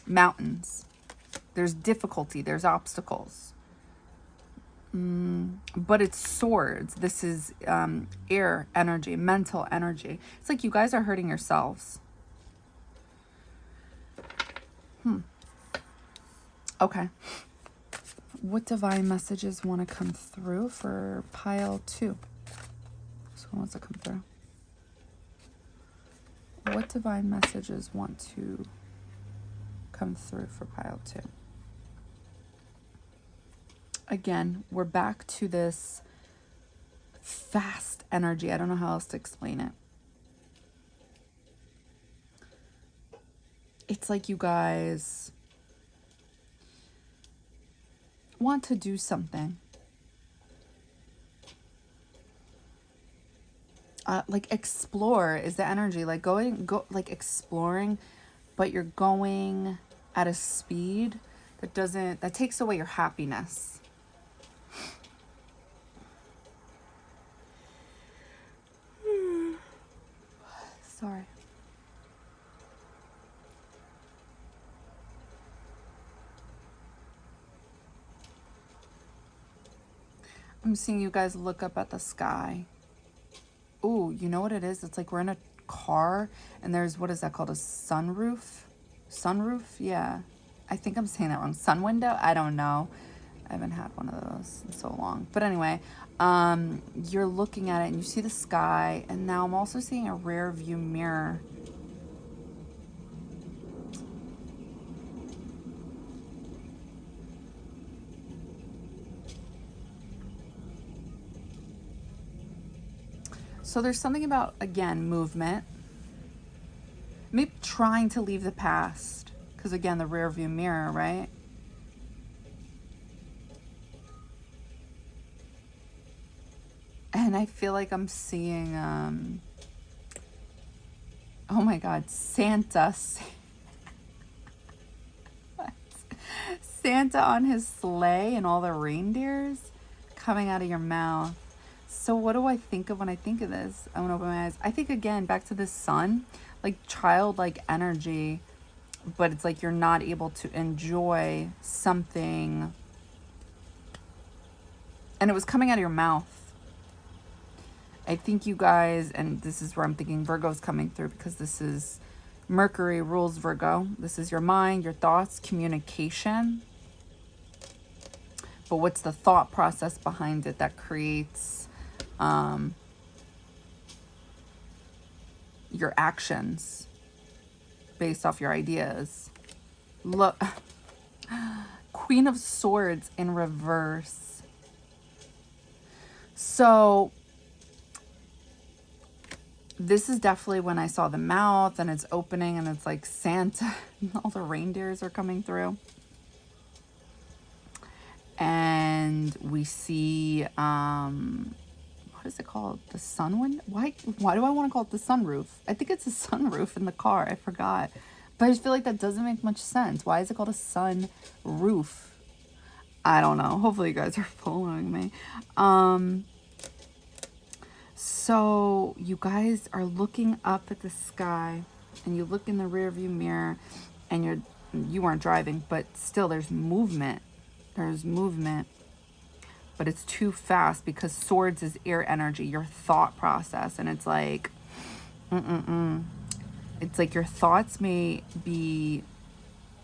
mountains. There's difficulty, there's obstacles, but it's swords. This is air energy, mental energy. It's like you guys are hurting yourselves. Okay, what divine messages want to come through for pile 2? So who wants to come through? What divine messages want to come through for pile 2? Again, we're back to this fast energy. I don't know how else to explain it. It's like you guys want to do something. Like explore is the energy. Like like exploring, but you're going at a speed that takes away your happiness. Sorry. I'm seeing you guys look up at the sky. Ooh, you know what it is? It's like we're in a car and there's, what is that called? A sunroof? Sunroof? Yeah. I think I'm saying that wrong. Sun window? I don't know. I haven't had one of those in so long. But anyway, you're looking at it and you see the sky. And now I'm also seeing a rear view mirror. So there's something about, again, movement. Maybe trying to leave the past. Because again, the rear view mirror, right? And I feel like I'm seeing, oh my God, Santa. What? Santa on his sleigh and all the reindeers coming out of your mouth. So what do I think of when I think of this? I'm gonna open my eyes. I think again, back to the sun, like childlike energy, but it's like you're not able to enjoy something. And it was coming out of your mouth. I think you guys, and this is where I'm thinking Virgo's coming through, because this is Mercury rules Virgo. This is your mind, your thoughts, communication. But what's the thought process behind it that creates your actions based off your ideas? Look, Queen of Swords in reverse. So this is definitely when I saw the mouth and it's opening and it's like Santa and all the reindeers are coming through. And we see, what is it called? The sun window? Why do I want to call it the sunroof? I think it's a sunroof in the car. I forgot. But I just feel like that doesn't make much sense. Why is it called a sunroof? I don't know. Hopefully you guys are following me. So you guys are looking up at the sky and you look in the rear view mirror and you weren't driving, but still there's movement. There's movement, but it's too fast because swords is air energy, your thought process. And it's like, it's like your thoughts may be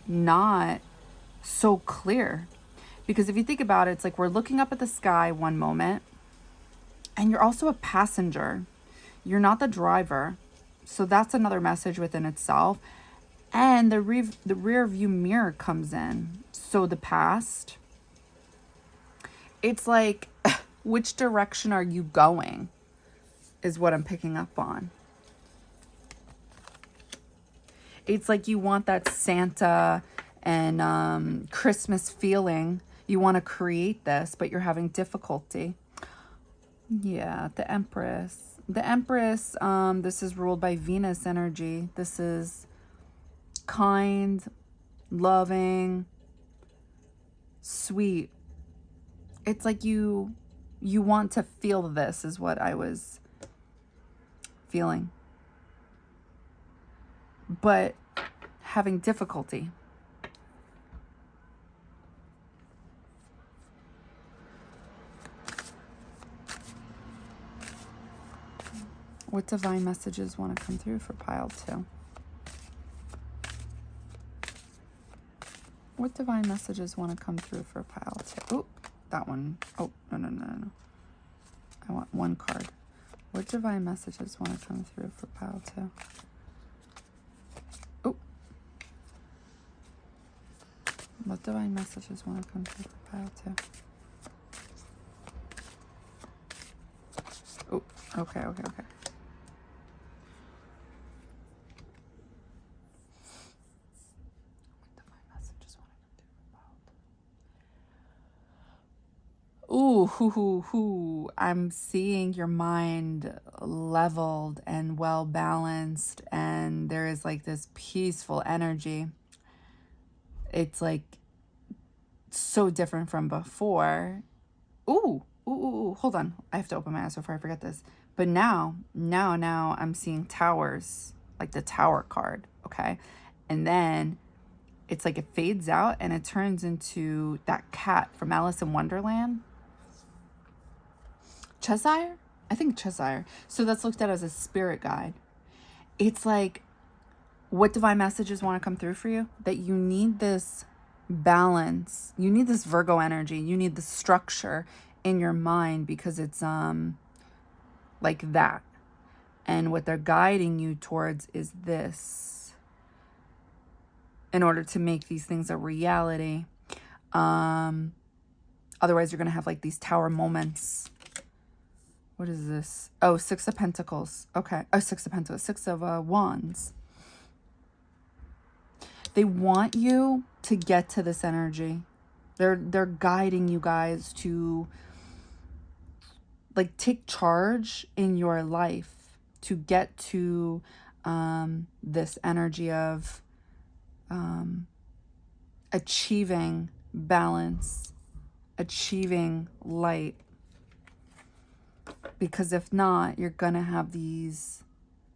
not so clear. Because if you think about it, it's like we're looking up at the sky one moment and you're also a passenger. You're not the driver. So that's another message within itself. And the rear view mirror comes in. So the past, it's like, which direction are you going is what I'm picking up on. It's like you want that Santa and Christmas feeling. You want to create this, but you're having difficulty. Yeah, the Empress. The Empress, this is ruled by Venus energy. This is kind, loving, sweet. It's like you want to feel this is what I was feeling. But having difficulty. What divine messages want to come through for pile 2? What divine messages want to come through for pile 2? Oh, that one. Oh, no. I want one card. What divine messages want to come through for pile 2? Oh. What divine messages want to come through for pile 2? Oh, okay. Ooh, I'm seeing your mind leveled and well balanced, and there is like this peaceful energy. It's like so different from before. Ooh, hold on. I have to open my eyes before I forget this. But now I'm seeing towers, like the tower card, okay? And then it's like it fades out and it turns into that cat from Alice in Wonderland. Cheshire? I think Cheshire. So that's looked at as a spirit guide. It's like, what divine messages want to come through for you? That you need this balance. You need this Virgo energy. You need the structure in your mind, because it's like that. And what they're guiding you towards is this, in order to make these things a reality. Otherwise you're going to have like these tower moments. What is this? Oh, Six of Pentacles. Okay. Oh, Six of Pentacles. Six of Wands. They want you to get to this energy. They're guiding you guys to like take charge in your life, to get to this energy of achieving balance, achieving light. Because if not, you're going to have these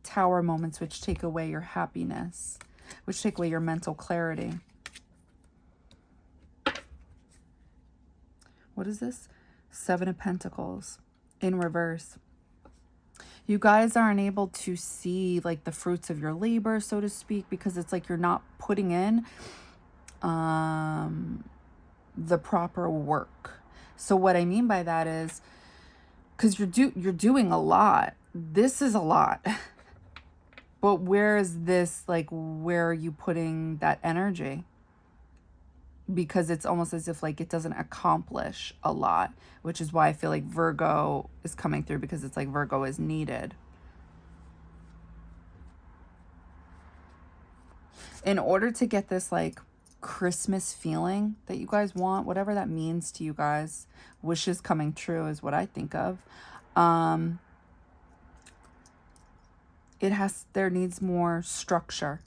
tower moments which take away your happiness, which take away your mental clarity. What is this? Seven of Pentacles in reverse. You guys aren't able to see like the fruits of your labor, so to speak, because it's like you're not putting in the proper work. So what I mean by that is, because you're doing a lot. This is a lot. But where is this, like, where are you putting that energy? Because it's almost as if like it doesn't accomplish a lot, which is why I feel like Virgo is coming through, because it's like Virgo is needed. In order to get this like Christmas feeling that you guys want, whatever that means to you guys, wishes coming true is what I think of. There needs more structure.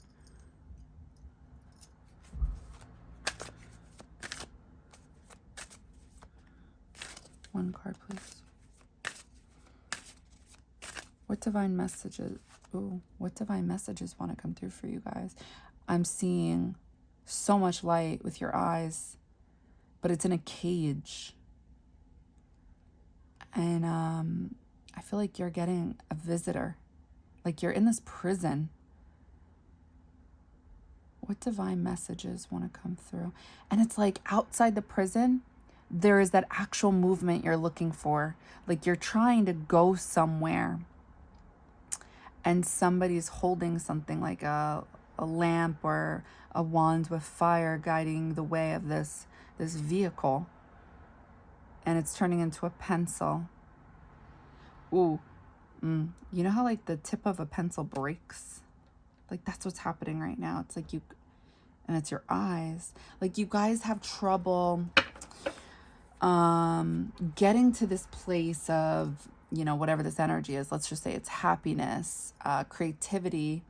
One card, please. What divine messages? Ooh, what divine messages want to come through for you guys? I'm seeing so much light with your eyes, but it's in a cage. And I feel like you're getting a visitor. Like you're in this prison. What divine messages want to come through? And it's like outside the prison, there is that actual movement you're looking for. Like you're trying to go somewhere, and somebody's holding something like a lamp or a wand with fire guiding the way of this vehicle. And it's turning into a pencil. Ooh. You know how like the tip of a pencil breaks? Like that's what's happening right now. It's like and it's your eyes. Like you guys have trouble getting to this place of, you know, whatever this energy is. Let's just say it's happiness, creativity,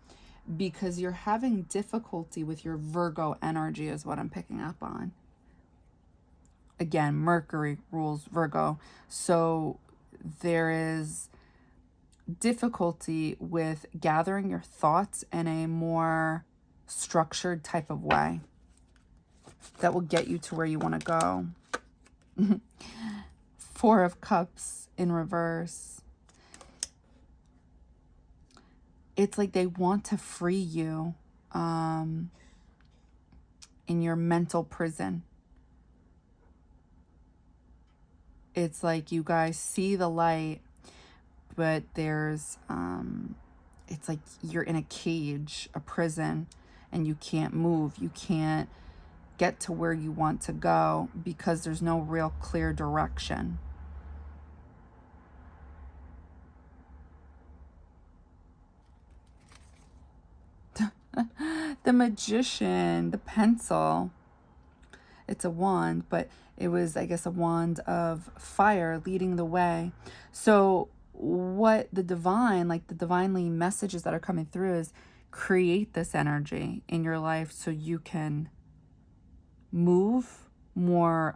because you're having difficulty with your Virgo energy is what I'm picking up on. Again, Mercury rules Virgo. So there is difficulty with gathering your thoughts in a more structured type of way that will get you to where you want to go. Four of Cups in reverse. It's like they want to free you in your mental prison. It's like you guys see the light, but there's it's like you're in a cage, a prison, and you can't move. You can't get to where you want to go because there's no real clear direction. The Magician, the pencil, it's a wand, but it was, I guess, a wand of fire leading the way. So what the divine, like the divinely messages that are coming through is create this energy in your life so you can move more,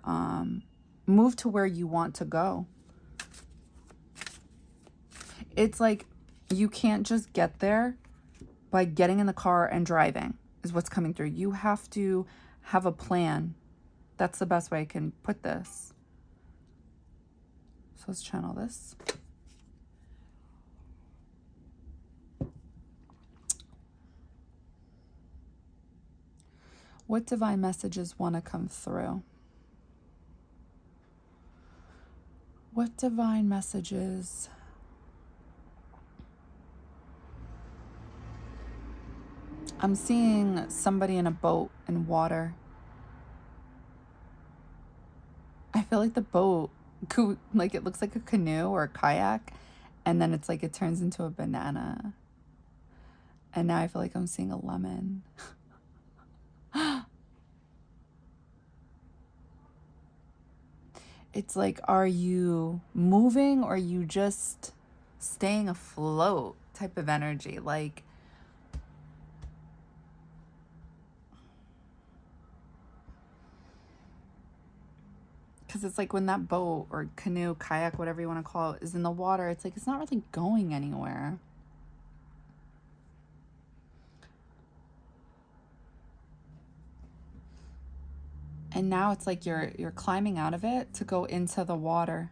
move to where you want to go. It's like you can't just get there by getting in the car and driving is what's coming through. You have to have a plan. That's the best way I can put this. So let's channel this. What divine messages want to come through? What divine messages? I'm seeing somebody in a boat in water. I feel like the boat, like it looks like a canoe or a kayak, and then it's like it turns into a banana. And now I feel like I'm seeing a lemon. It's like, are you moving or are you just staying afloat type of energy? Like, because it's like when that boat or canoe, kayak, whatever you want to call it, is in the water, it's like it's not really going anywhere. And now it's like you're climbing out of it to go into the water.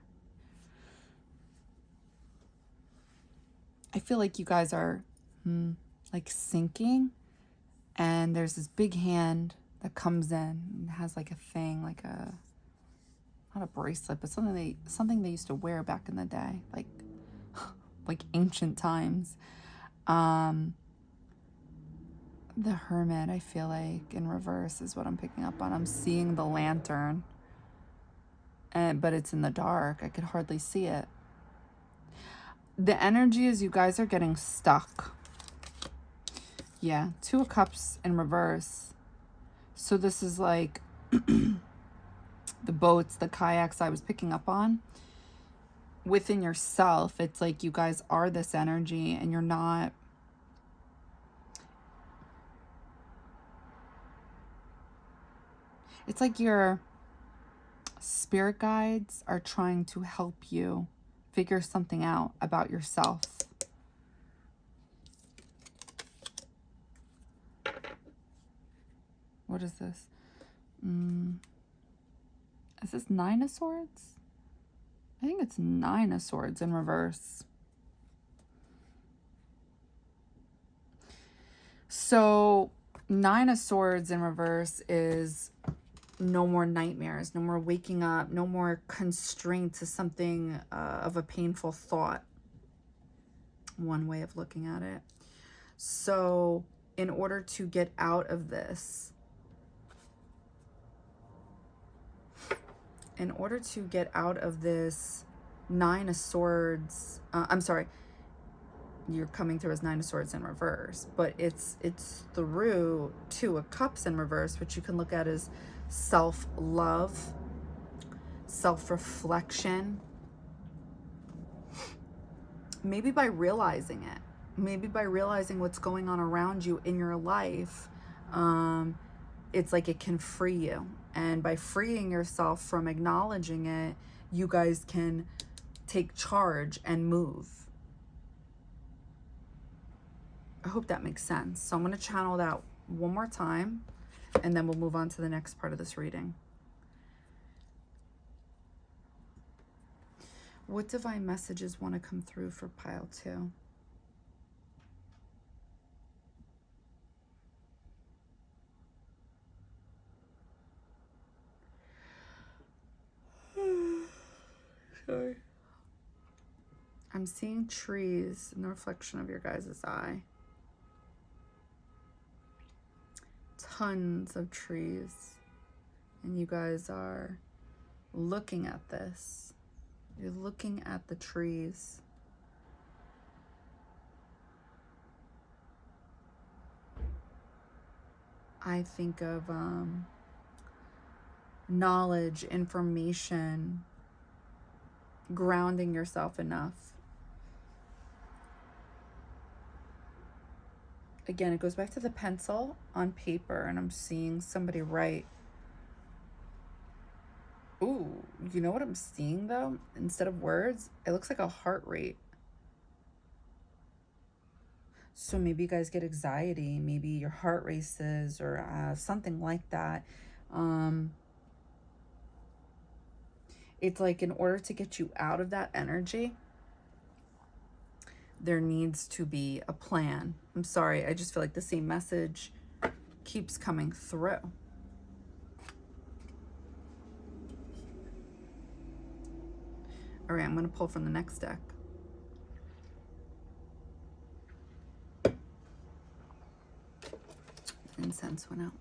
I feel like you guys are like sinking, and there's this big hand that comes in and has like a thing, like a, not a bracelet, but something they used to wear back in the day, like ancient times. The Hermit, I feel like, in reverse is what I'm picking up on. I'm seeing the lantern, but it's in the dark. I could hardly see it. The energy is you guys are getting stuck. Yeah, Two of Cups in reverse. So this is like the boats, the kayaks I was picking up on. Within yourself, it's like you guys are this energy and you're not... It's like your spirit guides are trying to help you figure something out about yourself. What is this? Is this Nine of Swords? I think it's Nine of Swords in reverse. So Nine of Swords in reverse is no more nightmares, no more waking up, no more constraint to something of a painful thought. One way of looking at it. So in order to get out of this, Nine of Swords, I'm sorry, you're coming through as Nine of Swords in reverse, but it's through Two of Cups in reverse, which you can look at as self-love, self-reflection. Maybe by realizing it, maybe by realizing what's going on around you in your life, it's like it can free you. And by freeing yourself from acknowledging it, you guys can take charge and move. I hope that makes sense. So I'm going to channel that one more time, and then we'll move on to the next part of this reading. What divine messages want to come through for pile 2? Sorry. I'm seeing trees in the reflection of your guys' eye. Tons of trees. And you guys are looking at this. You're looking at the trees. I think of knowledge, information, grounding yourself enough. Again, it goes back to the pencil on paper, and I'm seeing somebody write. Ooh, you know what I'm seeing though? Instead of words, it looks like a heart rate. So maybe you guys get anxiety, maybe your heart races, or something like that. It's like in order to get you out of that energy, there needs to be a plan. I'm sorry, I just feel like the same message keeps coming through. All right, I'm going to pull from the next deck. Incense went out.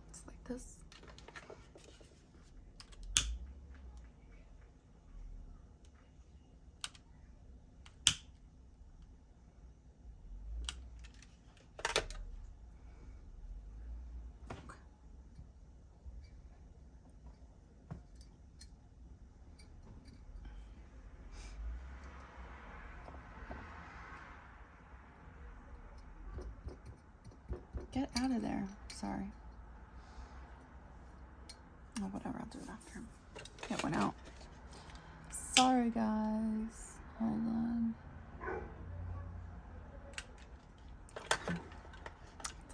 It's like this. Get out of there. Sorry. Oh, whatever. I'll do it after. It went out. Sorry, guys. Hold on.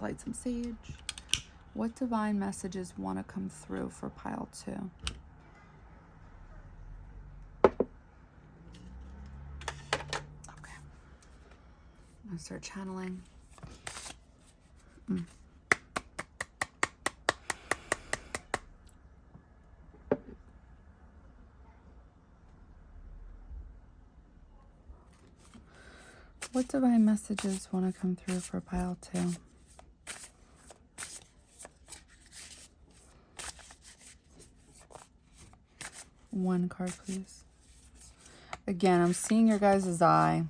Light some sage. What divine messages want to come through for pile 2? Okay. I'm going to start channeling. What divine messages want to come through for pile 2? One card, please. Again, I'm seeing your guys' eye.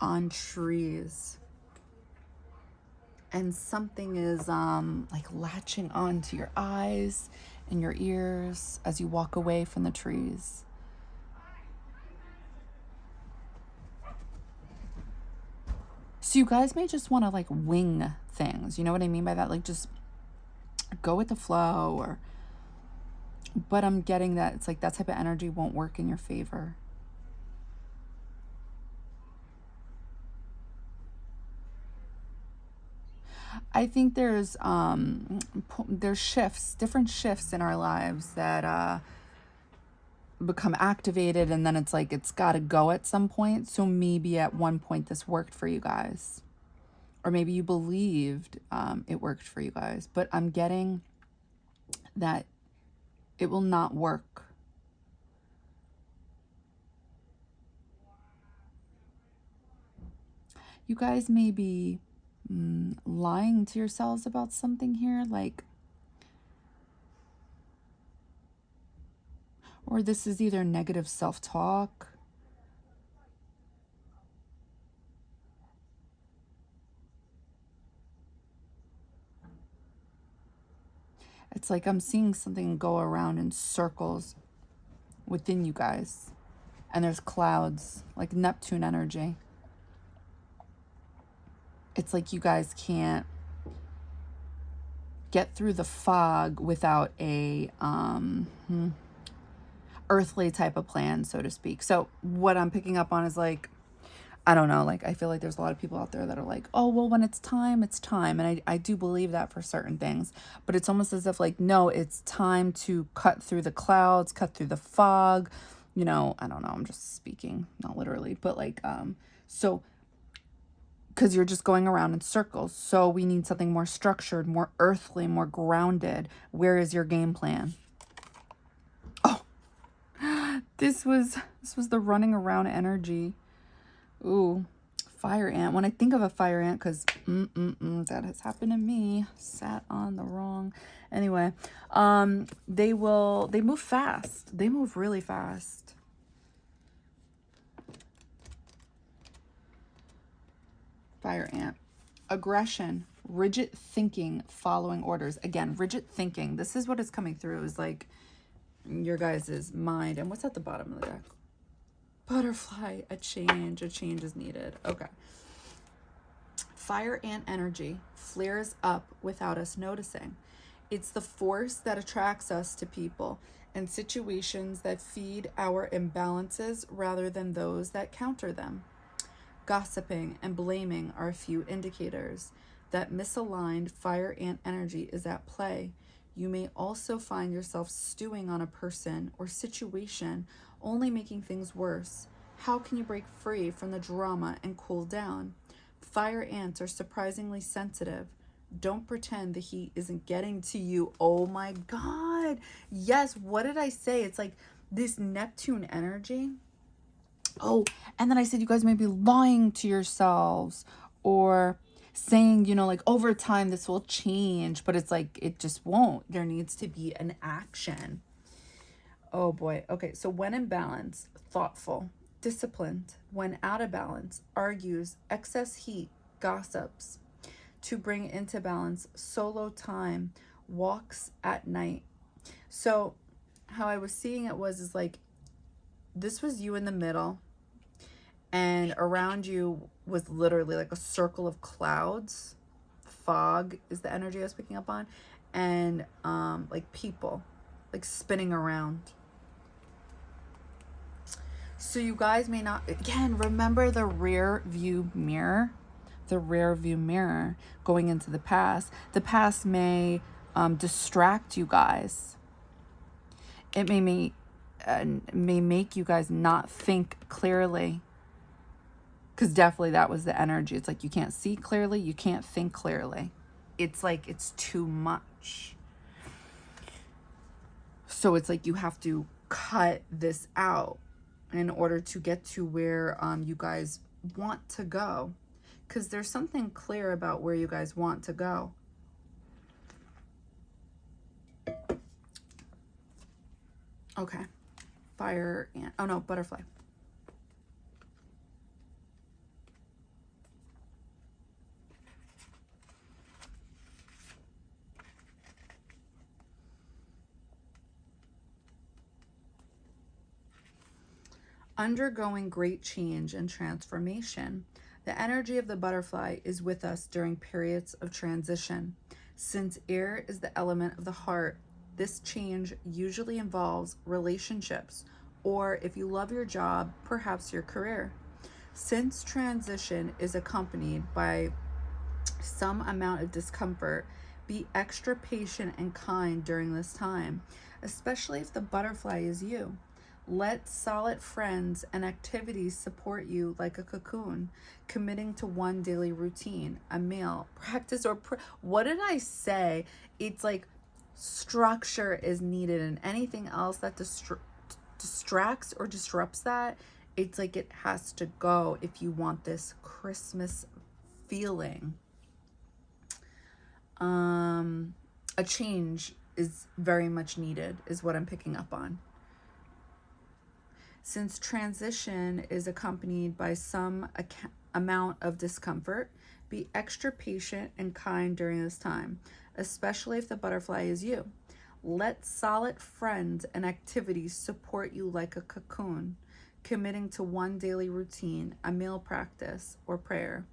On trees. And something is like latching onto your eyes and your ears as you walk away from the trees. So you guys may just want to like wing things. You know what I mean by that? Like just go with the flow, or but I'm getting that it's like that type of energy won't work in your favor. I think there's shifts, different shifts in our lives that become activated, and then it's like it's got to go at some point. So maybe at one point this worked for you guys, or maybe you believed it worked for you guys, but I'm getting that it will not work. You guys may be lying to yourselves about something here, like, or this is either negative self-talk, it's like I'm seeing something go around in circles within you guys, and there's clouds, like Neptune energy. It's like you guys can't get through the fog without a earthly type of plan, so to speak. So what I'm picking up on is like, I don't know, like I feel like there's a lot of people out there that are like, oh, well, when it's time, it's time. And I do believe that for certain things, but it's almost as if like, no, it's time to cut through the clouds, cut through the fog. You know, I don't know, I'm just speaking, not literally, but like, so because you're just going around in circles. So we need something more structured, more earthly, more grounded. Where is your game plan? Oh, this was the running around energy. Ooh, fire ant. When I think of a fire ant, because that has happened to me. Sat on the wrong. Anyway, they move fast. They move really fast. Fire ant. Aggression, rigid thinking, following orders. Again, rigid thinking. This is what is coming through, is like your guys' mind. And what's at the bottom of the deck? Butterfly. A change is needed. Okay. Fire ant energy flares up without us noticing. It's the force that attracts us to people and situations that feed our imbalances rather than those that counter them. Gossiping and blaming are a few indicators that misaligned fire ant energy is at play. You may also find yourself stewing on a person or situation, only making things worse. How can you break free from the drama and cool down? Fire ants are surprisingly sensitive. Don't pretend the heat isn't getting to you. Oh my God. Yes, what did I say? It's like this Neptune energy. Oh, and then I said you guys may be lying to yourselves or saying, you know, like over time this will change, but it's like it just won't. There needs to be an action. Oh boy. Okay, so when in balance, thoughtful, disciplined. When out of balance, argues, excess heat, gossips. To bring into balance, solo time, walks at night. So how I was seeing it is like this was you in the middle, and around you was literally like a circle of clouds. Fog is the energy I was picking up on, and like people like spinning around. So you guys may not, again, remember the rear view mirror. The rear view mirror going into the past. The past may distract you guys. It may make you guys not think clearly. Because definitely that was the energy. It's like you can't see clearly. You can't think clearly. It's like it's too much. So it's like you have to cut this out in order to get to where you guys want to go. Because there's something clear about where you guys want to go. Okay. Fire and, oh no, butterfly. Undergoing great change and transformation. The energy of the butterfly is with us during periods of transition. Since air is the element of the heart, this change usually involves relationships, or if you love your job, perhaps your career. Since transition is accompanied by some amount of discomfort, be extra patient and kind during this time, especially if the butterfly is you. Let solid friends and activities support you like a cocoon, committing to one daily routine, a meal, practice, or what did I say? It's like structure is needed, and anything else that distracts or disrupts that, it's like it has to go if you want this Christmas feeling. A change is very much needed, is what I'm picking up on. Since transition is accompanied by some amount of discomfort, be extra patient and kind during this time, especially if the butterfly is you. Let solid friends and activities support you like a cocoon, committing to one daily routine, a meal practice or prayer.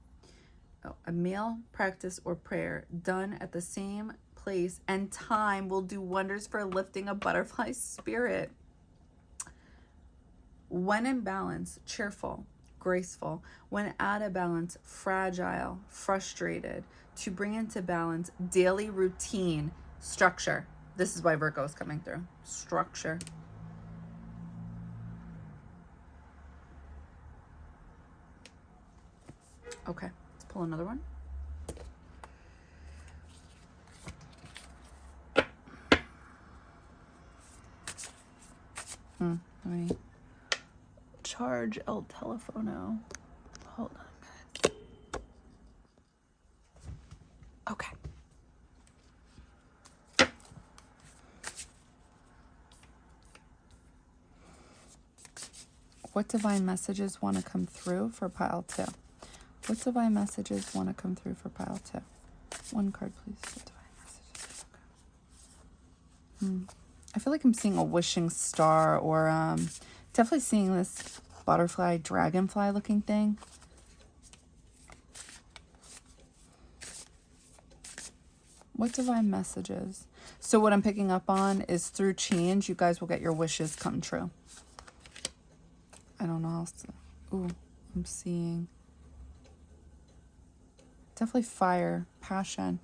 A meal practice or prayer done at the same place and time will do wonders for lifting a butterfly's spirit. When in balance, cheerful, graceful. When out of balance, fragile, frustrated. To bring into balance, daily routine, structure. This is why Virgo is coming through. Structure. Okay, let's pull another one. Let me charge el telephono. Hold on, guys. Okay. What divine messages want to come through for pile 2? What divine messages want to come through for pile 2? One card, please. What divine messages? Okay. I feel like I'm seeing a wishing star, or definitely seeing this butterfly, dragonfly looking thing. What divine messages? So what I'm picking up on is through change, you guys will get your wishes come true. I don't know how else to, ooh, I'm seeing Definitely fire, passion.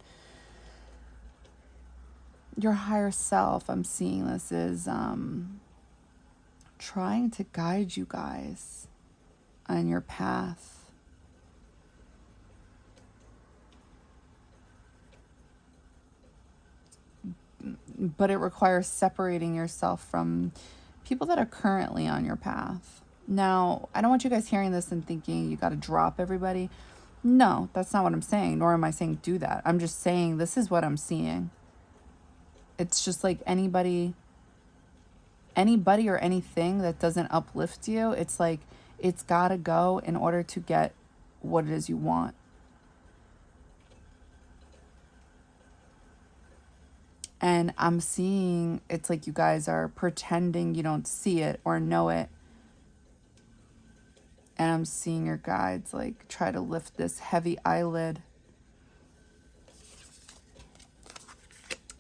Your higher self, I'm seeing this, is trying to guide you guys on your path. But it requires separating yourself from people that are currently on your path. Now, I don't want you guys hearing this and thinking you got to drop everybody. No, that's not what I'm saying, nor am I saying do that. I'm just saying this is what I'm seeing. It's just like anybody or anything that doesn't uplift you, it's like it's got to go in order to get what it is you want. And I'm seeing it's like you guys are pretending you don't see it or know it. And I'm seeing your guides like try to lift this heavy eyelid.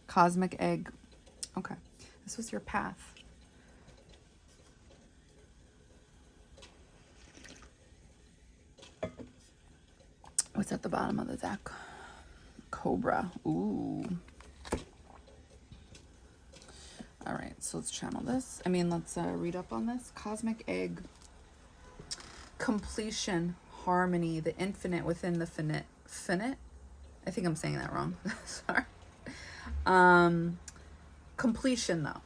Cosmic egg. Okay. This was your path. What's at the bottom of the deck? Cobra. Ooh. All right, so let's channel this. Let's read up on this. Cosmic egg. Completion, harmony, the infinite within the finite. Finite? I think I'm saying that wrong. Sorry. Completion, though.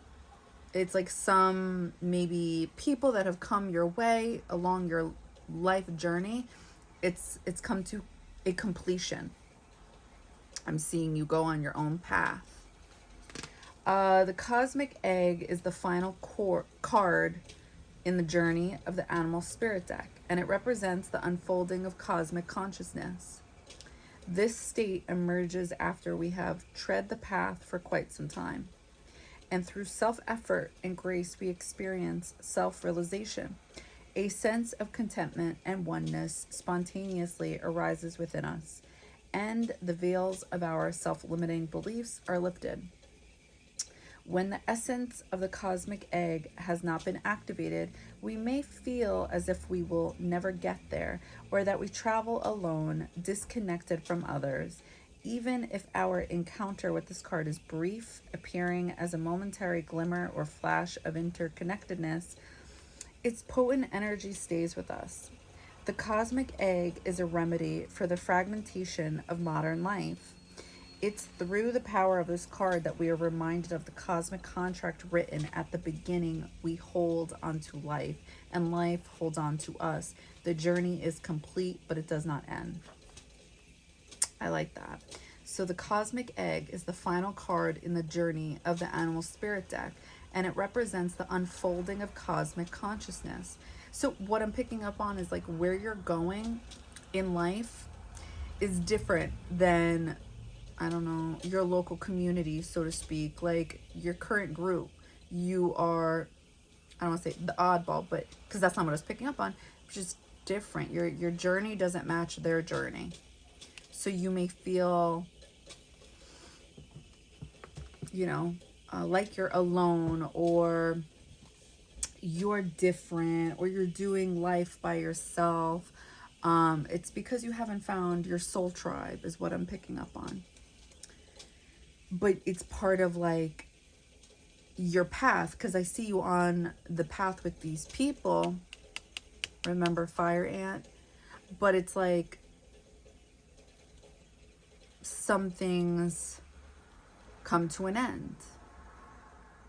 It's like some maybe people that have come your way along your life journey. It's come to a completion. I'm seeing you go on your own path. The cosmic egg is the final card in the journey of the animal spirit deck, and it represents the unfolding of cosmic consciousness. This state emerges after we have tread the path for quite some time, and through self-effort and grace we experience self-realization. A sense of contentment and oneness spontaneously arises within us, and the veils of our self-limiting beliefs are lifted. When the essence of the cosmic egg has not been activated, we may feel as if we will never get there, or that we travel alone, disconnected from others. Even if our encounter with this card is brief, appearing as a momentary glimmer or flash of interconnectedness, its potent energy stays with us. The cosmic egg is a remedy for the fragmentation of modern life. It's through the power of this card that we are reminded of the cosmic contract written at the beginning. We hold onto life, and life holds on to us. The journey is complete, but it does not end. I like that. So the cosmic egg is the final card in the journey of the animal spirit deck, and it represents the unfolding of cosmic consciousness. So what I'm picking up on is like where you're going in life is different than, I don't know, your local community, so to speak, like your current group. You are, I don't want to say the oddball, but because that's not what I was picking up on, just different. Your journey doesn't match their journey. So you may feel, like you're alone, or you're different, or you're doing life by yourself. It's because you haven't found your soul tribe is what I'm picking up on. But it's part of like your path, because I see you on the path with these people. Remember, fire ant? But it's like some things come to an end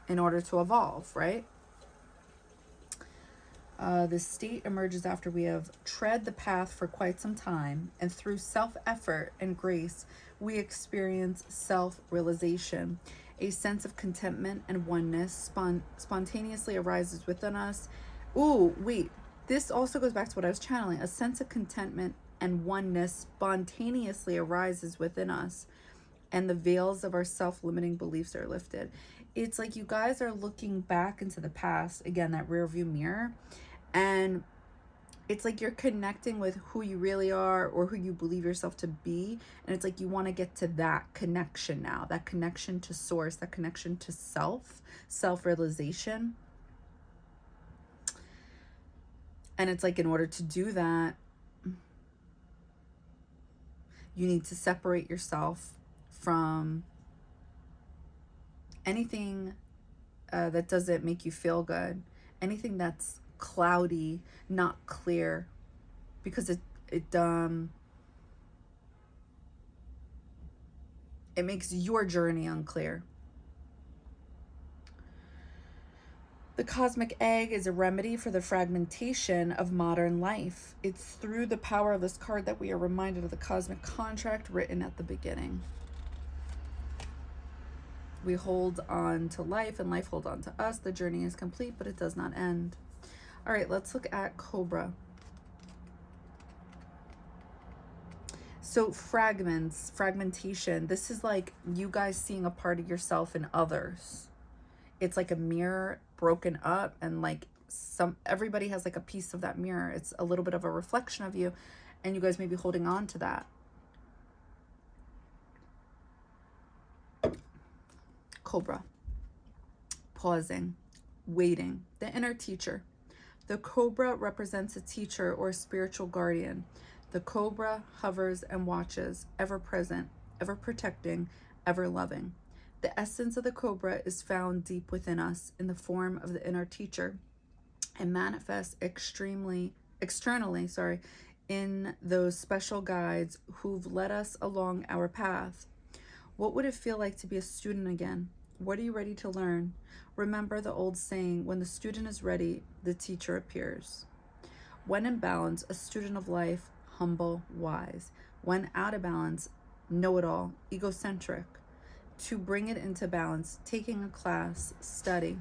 in order to evolve, right? The state emerges after we have tread the path for quite some time, and through self-effort and grace, we experience self-realization. A sense of contentment and oneness spontaneously arises within us. Ooh, wait. This also goes back to what I was channeling. A sense of contentment and oneness spontaneously arises within us, and the veils of our self-limiting beliefs are lifted. It's like you guys are looking back into the past, again, that rear view mirror, and it's like you're connecting with who you really are, or who you believe yourself to be. And it's like you want to get to that connection now, that connection to source, that connection to self-realization. And it's like in order to do that, You need to separate yourself from anything that doesn't make you feel good, anything that's cloudy, not clear, because it makes your journey unclear. The cosmic egg is a remedy for the fragmentation of modern life. It's through the power of this card that we are reminded of the cosmic contract written at the beginning. We hold on to life and life hold on to us. The journey is complete, but it does not end. All right, let's look at Cobra. So fragments, fragmentation. This is like you guys seeing a part of yourself in others. It's like a mirror broken up, and like everybody has like a piece of that mirror. It's a little bit of a reflection of you, and you guys may be holding on to that. Cobra. Pausing, waiting. The inner teacher. The cobra represents a teacher or a spiritual guardian. The cobra hovers and watches, ever present, ever protecting, ever loving. The essence of the cobra is found deep within us in the form of the inner teacher and manifests externally, in those special guides who've led us along our path. What would it feel like to be a student again? What are you ready to learn? Remember the old saying, when the student is ready, the teacher appears. When in balance, a student of life, humble, wise. When out of balance, know-it-all, egocentric. To bring it into balance, taking a class, study.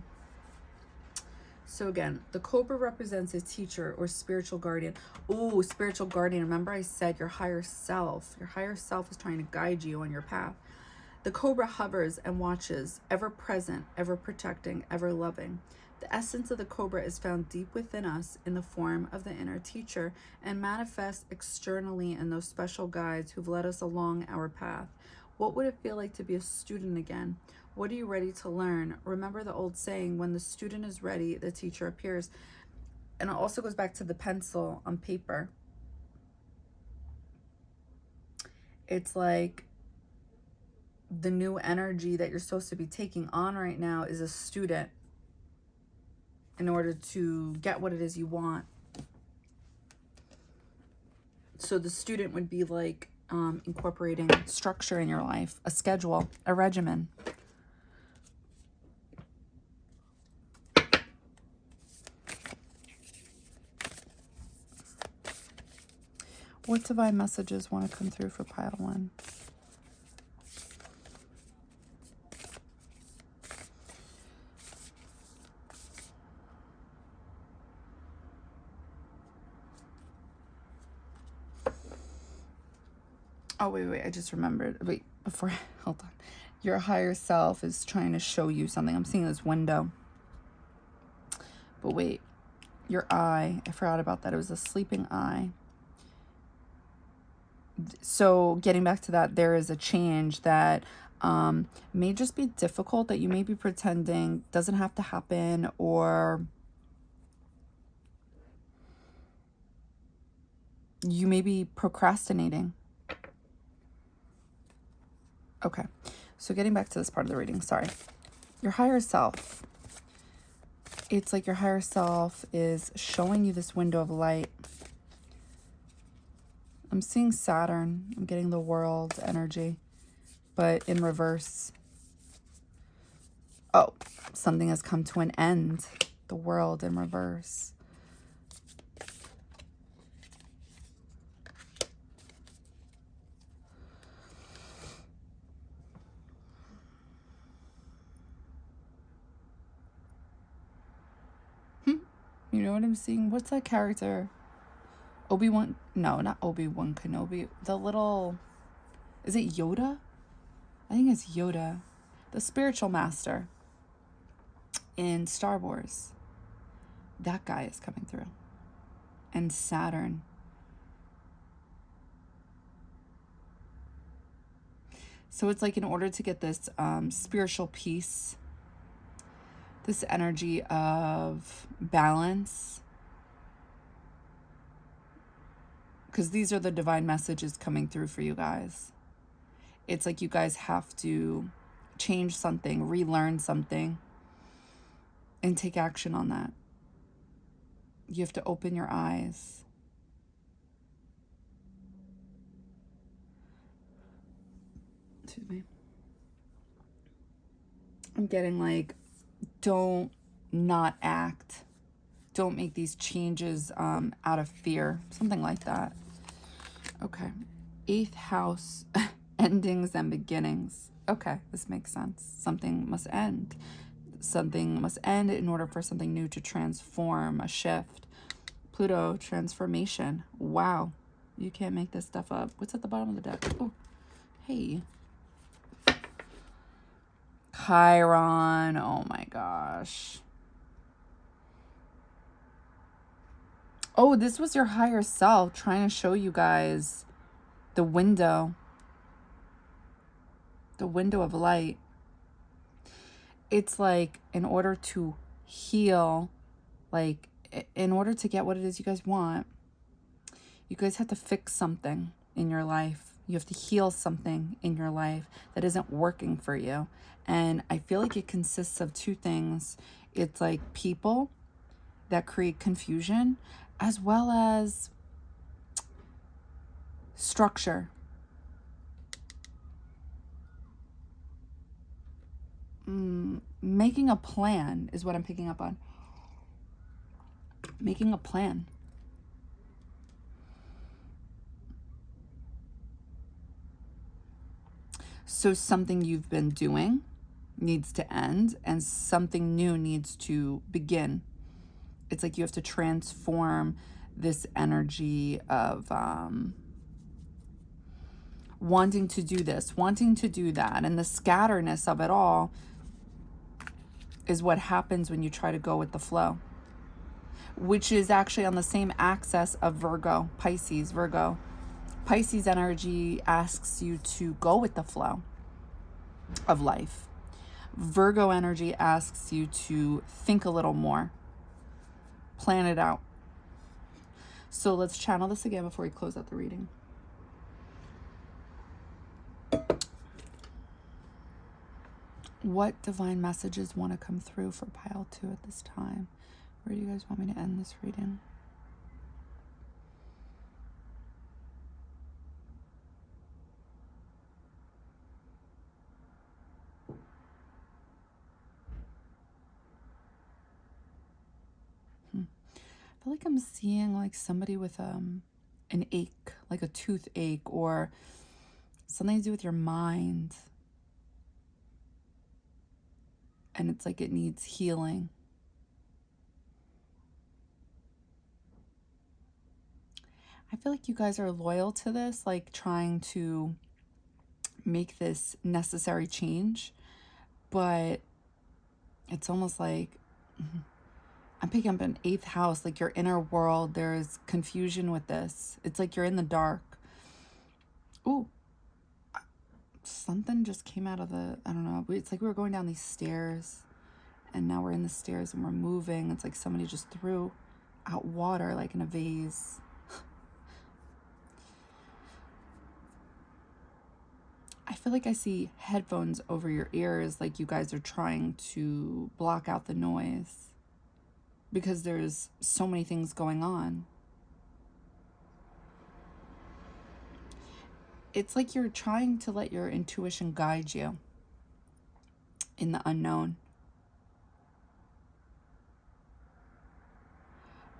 So again, the cobra represents a teacher or spiritual guardian. Oh, spiritual guardian. Remember I said your higher self. Your higher self is trying to guide you on your path. The cobra hovers and watches, ever present, ever protecting, ever loving. The essence of the cobra is found deep within us in the form of the inner teacher and manifests externally in those special guides who've led us along our path. What would it feel like to be a student again? What are you ready to learn? Remember the old saying, when the student is ready, the teacher appears. And it also goes back to the pencil on paper. It's like the new energy that you're supposed to be taking on right now is a student in order to get what it is you want. So the student would be like incorporating structure in your life, a schedule, a regimen. What divine messages want to come through for pile 1? Oh, wait, I just remembered. Wait, hold on. Your higher self is trying to show you something. I'm seeing this window. But wait, your eye, I forgot about that. It was a sleeping eye. So getting back to that, there is a change that may just be difficult, that you may be pretending doesn't have to happen, or you may be procrastinating. Okay, so getting back to this part of the reading, sorry. Your higher self. It's like your higher self is showing you this window of light. I'm seeing Saturn. I'm getting the world energy, but in reverse. Oh, something has come to an end. The world in reverse. You know what I'm seeing? What's that character? Obi-Wan? No, not Obi-Wan Kenobi. The little... Is it Yoda? I think it's Yoda. The spiritual master in Star Wars. That guy is coming through. And Saturn. So it's like in order to get this spiritual peace, this energy of balance, because these are the divine messages coming through for you guys. It's like you guys have to change something, relearn something, and take action on that. You have to open your eyes. Excuse me. I'm getting like, don't not act. Don't make these changes out of fear. Something like that. Okay. 8th house, endings and beginnings. Okay, this makes sense. Something must end. Something must end in order for something new to transform, a shift. Pluto, transformation. Wow. You can't make this stuff up. What's at the bottom of the deck? Oh, hey. Chiron. Oh my gosh. Oh, this was your higher self trying to show you guys the window. The window of light. It's like in order to heal, like in order to get what it is you guys want, you guys have to fix something in your life. You have to heal something in your life that isn't working for you. And I feel like it consists of 2 things. It's like people that create confusion, as well as structure. Making a plan is what I'm picking up on. Making a plan. So something you've been doing needs to end and something new needs to begin. It's like you have to transform this energy of wanting to do this, wanting to do that, and the scatterness of it all is what happens when you try to go with the flow, which is actually on the same axis of Virgo, Pisces, Virgo. Pisces energy asks you to go with the flow of life. Virgo energy asks you to think a little more, plan it out. So let's channel this again before we close out the reading. What divine messages want to come through for pile 2 at this time? Where do you guys want me to end this reading? I feel like I'm seeing like somebody with an ache, like a toothache, or something to do with your mind. And it's like it needs healing. I feel like you guys are loyal to this, like trying to make this necessary change, but it's almost like I'm picking up an 8th house, like your inner world. There's confusion with this. It's like you're in the dark. Ooh, something just came out of the, I don't know. It's like we were going down these stairs and now we're in the stairs and we're moving. It's like somebody just threw out water like in a vase. I feel like I see headphones over your ears, like you guys are trying to block out the noise because there's so many things going on. It's like you're trying to let your intuition guide you in the unknown.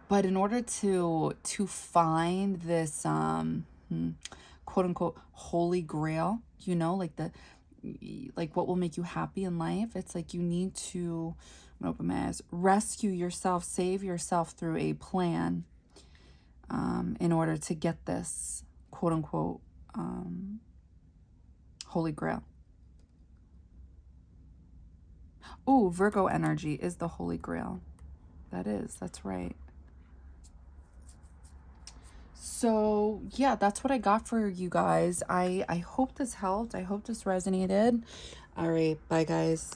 But in order to find this quote unquote holy grail, you know, like what will make you happy in life, it's like you need to, I'm gonna open my eyes, rescue yourself, save yourself through a plan in order to get this quote unquote holy grail. Ooh, Virgo energy is the holy grail. That's right. So yeah, that's what I got for you guys. I hope this helped. I hope this resonated. All right, bye guys.